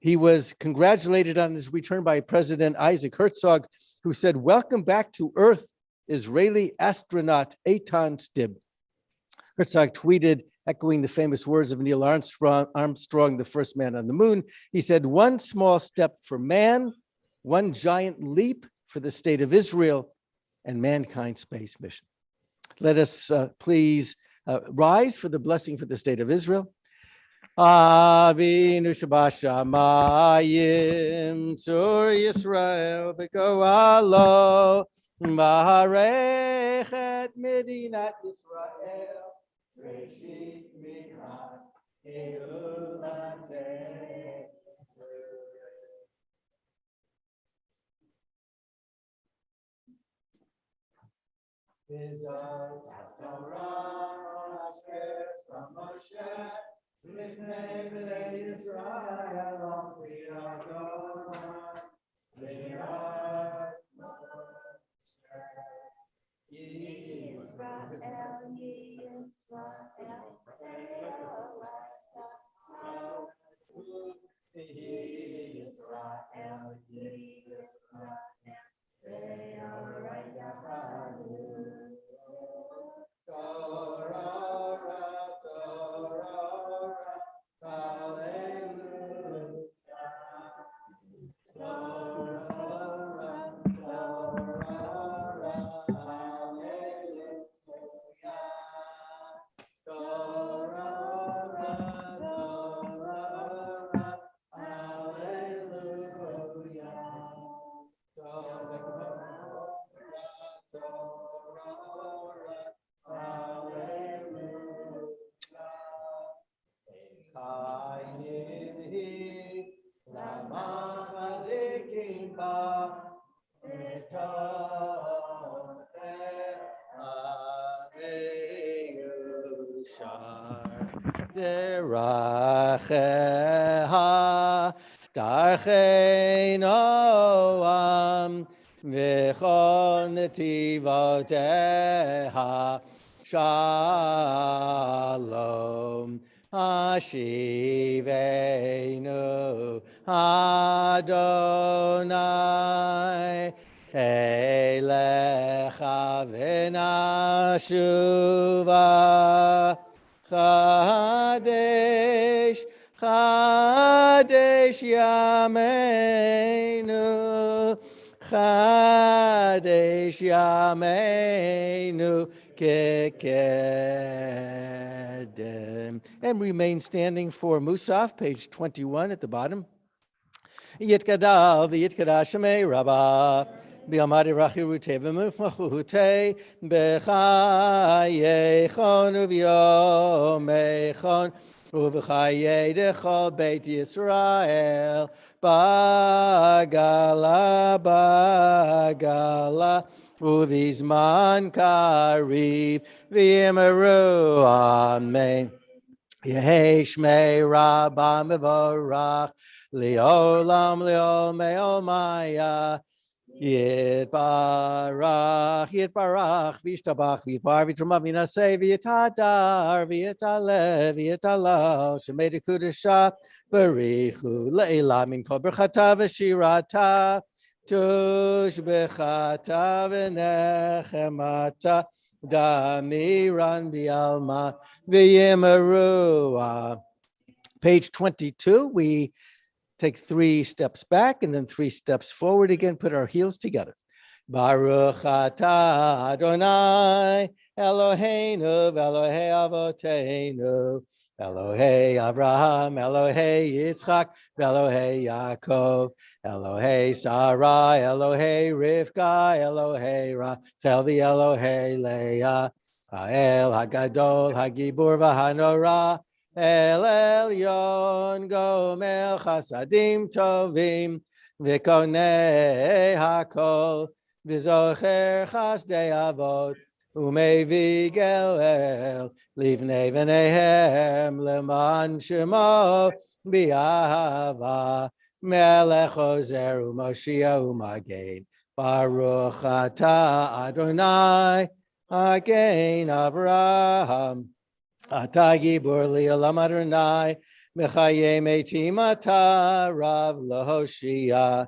C: He was congratulated on his return by President Isaac Herzog, who said, "Welcome back to Earth, Israeli astronaut Eitan Stib." Herzog tweeted, echoing the famous words of Neil Armstrong, the first man on the moon. He said, "One small step for man, one giant leap for the state of Israel and mankind's space mission." Let us please rise for the blessing for the state of Israel. Avinu Shabashamayim, Tzur Yisrael B'Goalo, Maharechet Medinat Yisrael, Reshit Mirat Geulateh. Torah Asher Samoshe Lifnei Bnei Yisrael Al Pi Adonai V'yah Deracheha Darchei Noam V'chol Netivoteha Shalom Hashivenu Adonai Elecha v'nashuva Chadesh, Chadesh Yameinu, Chadesh Yameinu Kekedem. And remain standing for Musaf, page 21 at the bottom. Yitkadal v'yitkada Shemei Rabbah. Bi'amadi rachirute v'muchmachute b'chayechon uv'yomechon uv'chayei dechol Beit Yisrael bagala bagala uv'izman kariv v'yimeru amen. Yehi Shmei Rabbah mevorach Leolam leol me'omaya Yitbarach Vishtabach V'yitbar V'truma V'naseh V'yitadar V'yitalev V'yitalal Shemei Dekudesha Barichu Le'ila Min Kol Berchata V'shirata Tush B'chata V'nechemata Damiran B'alma V'yimerua. Page 22, we take 3 steps back and then 3 steps forward again, put our heels together. Baruch atah Adonai Eloheinu v'Elohei Avoteinu Elohei Abraham, Elohei Yitzchak, Elohei Yaakov, Elohei Sarah, Elohei Rivka, Elohei Rachel, Elohei Leah, Ha'el Hagadol, Hagibur v'Hanora, El Elyon Gomel Chasadim Tovim V'konei Hakol V'zocher Chasdei Avot Umevi Gelel Livnei V'neihem Leman Shemo B'Ahava Melech Ozer U'Moshiach U'Magen Baruch Atah Adonai Again Avraham Ata gibur li'olam Adonai, mechaye metim ata rav lahoshia,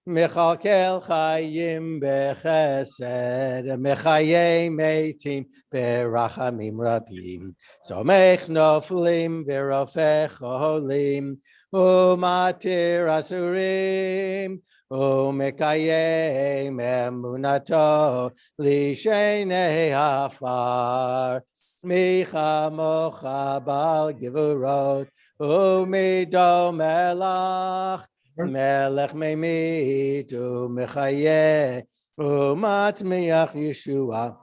C: mechalkel chayim bechesed, mechaye metim berachamim rabim, somech noflim v'rofech olim, umatir asurim, umekayem emunato lishenei afar. Micha mocha bal gevurot umido melach melech meimit umechaye umatmiach Yeshua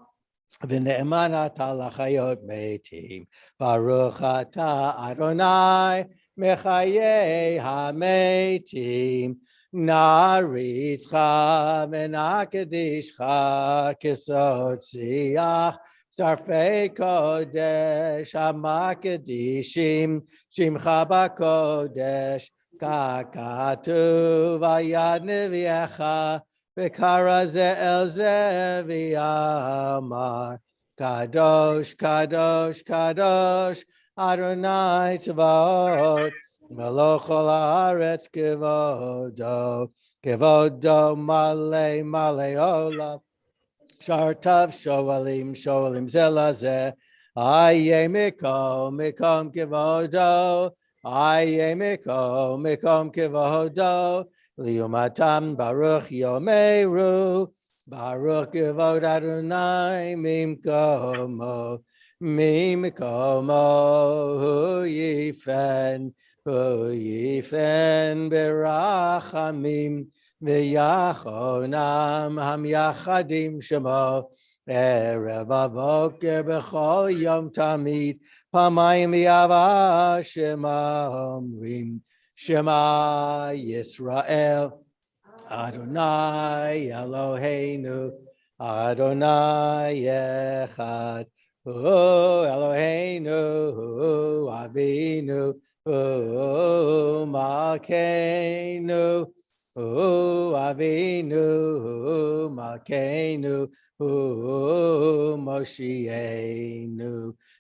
C: v'ne'eman ata lachayot metim Baruch ata Adonai mechaye hametim naritzcha v'nakadishcha kesotziach Sarfei Kodesh Hamakadishim Shimcha BaKodesh Kakatu Vayad Nevi'echa V'kara Ze'el Ze'vi'amar Kadosh, Kadosh, Kadosh, Adonai Tzavot, Melech kol haaretz kevodo, kevodo male male olam, Shartav shoalim shoalim zelazeh, Aye mikom mikom kevodo, Aye mikom mikom kevodo, Liumatam baruch yomeru, Baruch kevod Adonai mimkomo, mimkomo hu yifen berachamim v'yachonam hamyachadim shemo erev avoker b'chol yom tamid pamayim v'yava shema omrim Shema Yisrael Adonai Eloheinu, Adonai Echad, Eloheinu, Avinu, Malkeinu, Avinu, Malkeinu, Moshienu,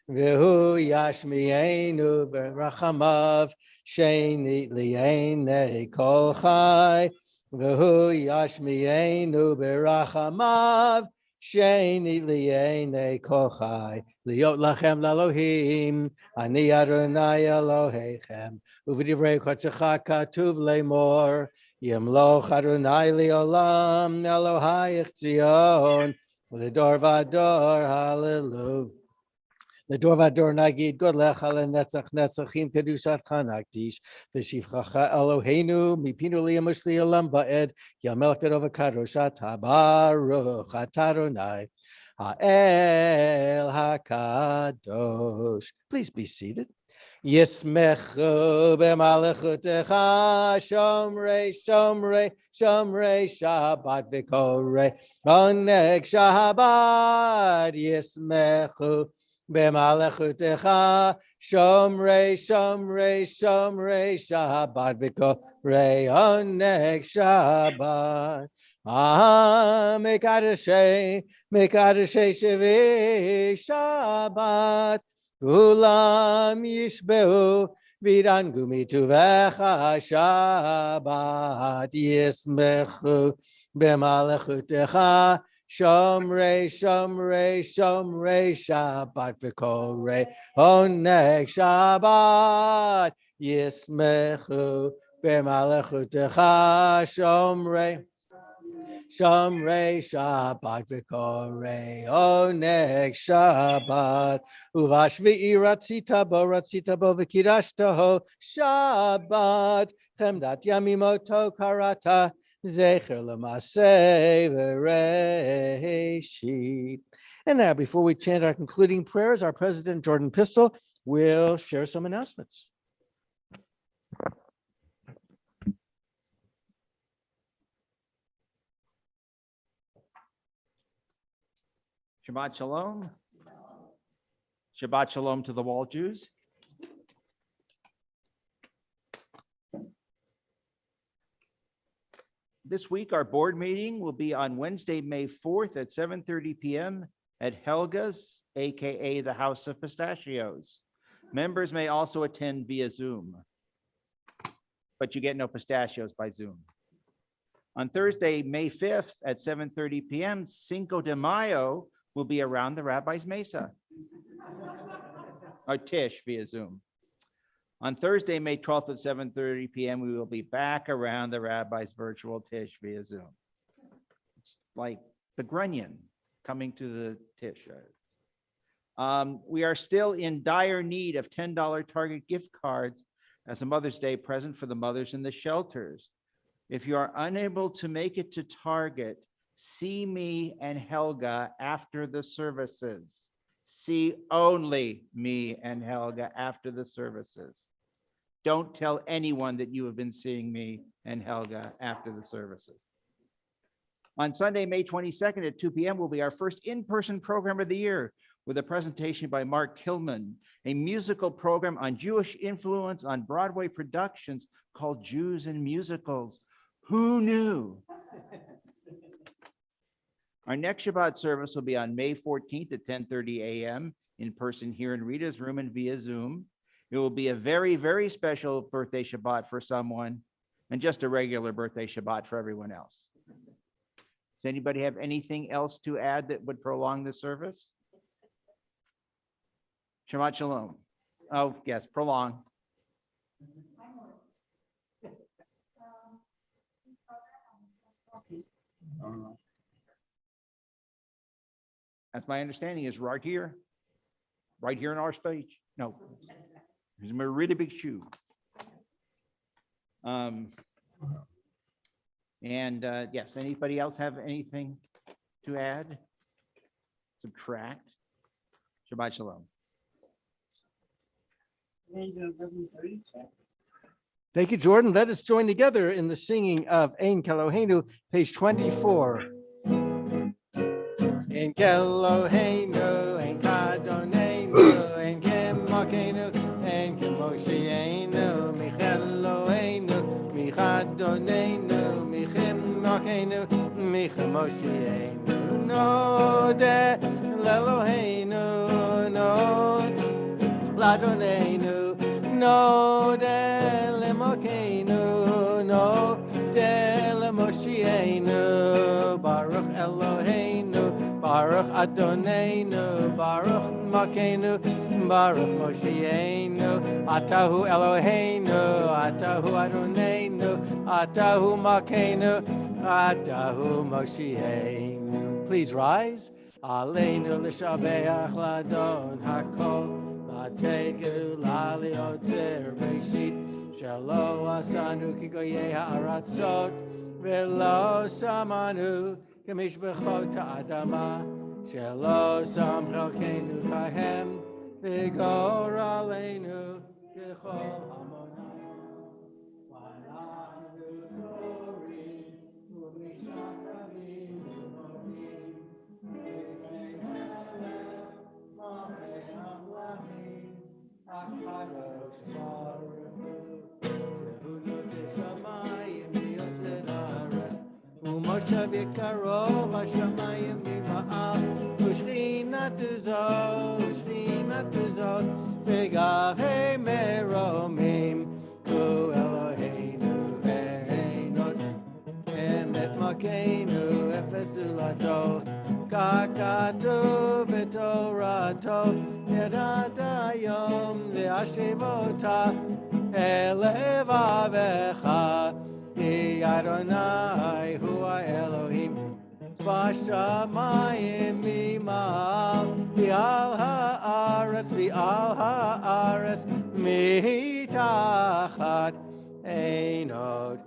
C: Vihu Yashmienu, Berachamav, Sheni Liene Kol Chai, V'hu yashmienu berachamav, sheni li'enei kol chai, liot lachem lalohim, ani Adonai Elohechem, uv'divrei kodecha katuv lemor, yemloch Adonai li'olam, Elohayich Zion, v'ledor v'ador, hallelujah. Ledor vador nagid godlecha lenetzach netzachim kedushat chanaktish v'shivchacha Eloheinu mipinu liyamush liyalam ba'ed yamelch kedova kadoshat habaruch atadonai ha'el hakadosh. Please be seated. Yismechu b'malechutecha shomrei shomrei shomrei Shabbat v'korei oneg Shabbat Yismechu B'malechutecha shomrei shomrei shomrei Shabbat v'korei oneg Shabbat Mekadeshei mekadeshei shevi Shabbat Kulam yishbeu v'rangu mituvecha Shabbat Yismechu b'malechutecha Shomrei, Shomrei, Shomrei, Shabbat v'korei oneg Shabbat Yismechu b'malechutecha Shomrei, Shomrei, Shabbat v'korei oneg Shabbat uvashvi'i ratzita bo v'kidashtaho Shabbat chemdat yamimoto karata Zecher l'maseh v'reishit. And now, before we chant our concluding prayers, our President Jordan Pistol will share some announcements.
F: Shabbat Shalom. Shabbat Shalom to the Wall Jews. This week, our board meeting will be on Wednesday, May 4th at 7:30 p.m. at Helga's, AKA the House of Pistachios. Members may also attend via Zoom, but you get no pistachios by Zoom. On Thursday, May 5th at 7:30 p.m., Cinco de Mayo will be around the Rabbi's Mesa, or Tish via Zoom. On Thursday, May 12th at 7:30 p.m., we will be back around the Rabbi's virtual Tish via Zoom. It's like the Grunion coming to the Tish. We are still in dire need of $10 Target gift cards as a Mother's Day present for the mothers in the shelters. If you are unable to make it to Target, see me and Helga after the services. See only me and Helga after the services. Don't tell anyone that you have been seeing me and Helga after the services. On Sunday, May 22nd at 2 p.m. will be our first in-person program of the year with a presentation by Mark Kilman, a musical program on Jewish influence on Broadway productions called Jews and Musicals. Who knew? Our next Shabbat service will be on May 14th at 10:30 a.m. in person here in Rita's room and via Zoom. It will be a very, very special birthday Shabbat for someone and just a regular birthday Shabbat for everyone else. Does anybody have anything else to add that would prolong the service? Shabbat Shalom. Oh, yes, prolong. That's my understanding is right here in our stage. No, there's a really big shoe. Yes, anybody else have anything to add? Subtract? Shabbat Shalom.
C: Thank you, Jordan. Let us join together in the singing of Ein Keloheinu, page 24. Ein Keloheinu, Ein Kadoneinu, Ein Kemokeinu, Ein Kemoshienu, Micheloheinu, Michadoneinu, Michemokeinu, Michemoshienu. Node Leloheinu, Node Ladoneinu, Node Lemokeinu, Node Lemoshienu, Baruch Eloheinu, Baruch Adoneinu, Baruch Makeinu, Baruch Moshienu, Atahu Eloheinu, Atahu Adoneinu, Atahu Makeinu, Atahu Moshienu. Please rise. Aleinu l'shabeach ladon hakol, lategeru laliotzer beishit, shelo asanu kigoyei ha'aratzot, velo samanu kemishbechot ha'adama, shelo sam chelkeinu kahem, v'gor aleinu kechol hamonayim, v'alanu korim, u'mishatavim u'modim, Moshe v'karov hashamayim v'ma'al u'shchinatu zot v'gavhei meromim u'Eloheinu einot emet makeinu efes ulato kakatu v'torato yadata yom v'ashevota elevavecha Ki Adonai hu Elohim Vashamayim mimal V'al ha'aretz mitachat einot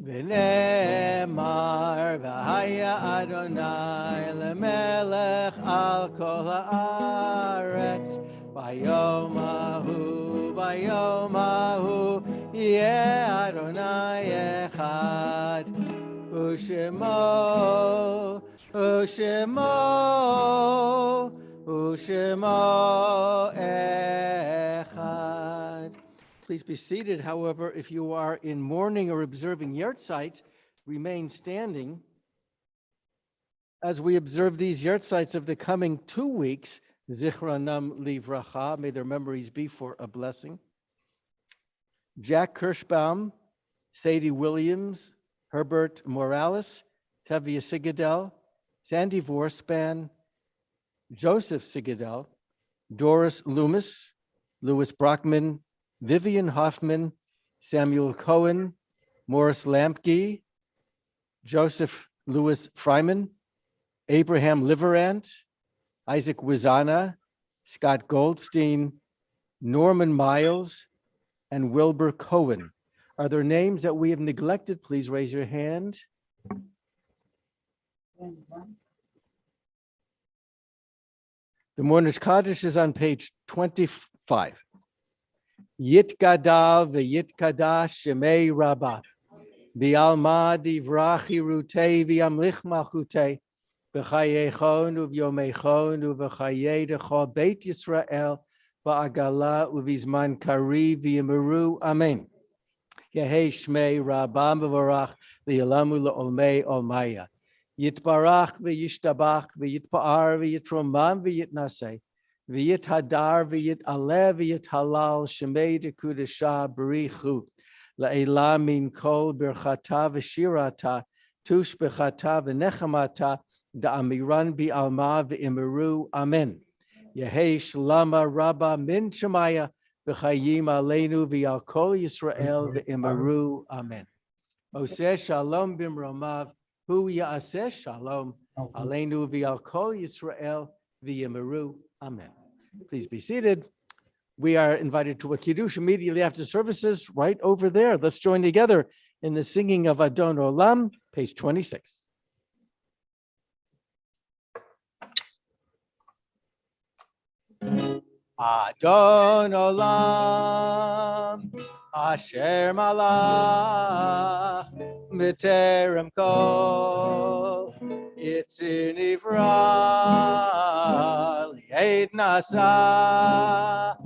C: V'nemar v'haya Adonai lemelech al kol haaretz Bayom ahu yeh Adonai echad Ushemo echad. Please be seated. However, if you are in mourning or observing yahrzeit, remain standing as we observe these yahrzeits of the coming 2 weeks. Zichronam livracha, may their memories be for a blessing. Jack Kirschbaum, Sadie Williams, Herbert Morales, Tevye Sigadel, Sandy Vorspan, Joseph Sigadel, Doris Loomis, Louis Brockman, Vivian Hoffman, Samuel Cohen, Morris Lampke, Joseph Louis Fryman, Abraham Liverant, Isaac Wizana, Scott Goldstein, Norman Miles, and Wilbur Cohen. Are there names that we have neglected? Please raise your hand. The Mourner's Kaddish is on page 25. Yitgadal v'yitkadash shemei Rabbah. Bialma divrachi rute viamlich malchute. B'chayechon uvyomechon uv'chayedecho Beit Yisrael ba'agala uvizman kari v'yimeru. Amen. Yehei Shmei Rabam v'varach v'yalamu la'olmei olmaya. Yitbarach v'yishtabach v'yitpa'ar v'yitromam v'yitnaseh. V'yithadar v'yitaleh v'yithalal Shemei dekudesha b'richu. La'elah min kol birchata v'shirata tush b'chata v'nechamata da'amiran bi'alma v'imeru. Amen. Yehei Shlama Rabba min Shemaya v'chayim aleinu v'al kol Yisrael v'imeru. Amen. Oseh shalom bimromav hu ya'aseh shalom aleinu v'al kol Yisrael v'imeru. Amen. Please be seated. We are invited to a kiddush immediately after services right over there. Let's join together in the singing of Adon Olam, page 26. Adon Olam, Asher Malach, B'terem Kol, Yitzir Nivra, Li'ed Nasa,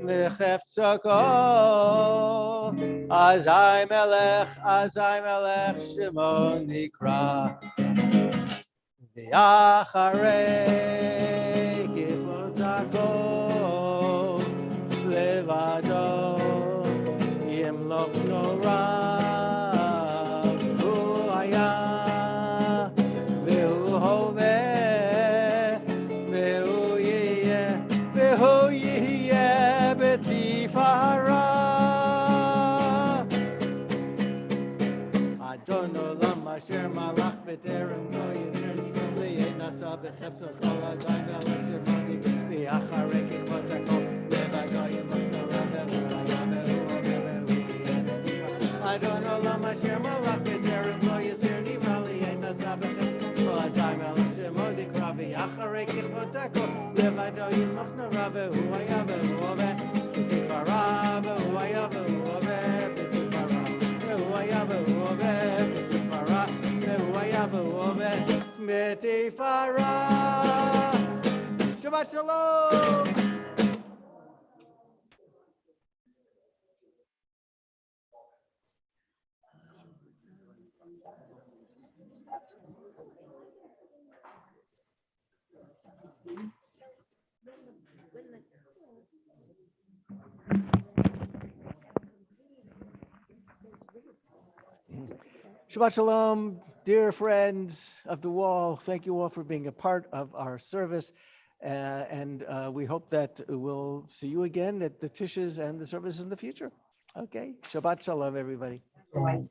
C: V'chefza Kol, Azai Melech, Shemo Nikra, V'acharei Kifotako, Levado, Yimloch Nora, Hu Haya, V'hu Hoveh, V'hu Yiyeh B'tifara. Adon Olam Asher Malach B'terem Kol Yisrael Li'ed Nasa B'chefza Kol Azai Melech Shemo Nikra V'acharei Kifotako, Levado Yimloch Nora, V'hu Haya, V'hu Hoveh, Adon Olam Asher Malach B'terem Kol Yisrael Li'ed Nasa B'chefza Kol Azai Melech Shemo Nikra V'acharei Kifotako, Levado Yimloch Nora, V'hu Haya, V'hu Hoveh, B'tifara, V'hu Haya, V'hu Hoveh, B'tifara, V'hu Haya, V'hu Hoveh, B'tifara, V'hu Haya, V'hu Hoveh, B'tifara. Shabbat Shalom. Shabbat Shalom, dear friends of the wall. Thank you all for being a part of our service. And we hope that we'll see you again at the Tishes and the service in the future. Okay, Shabbat Shalom, everybody.
I: So,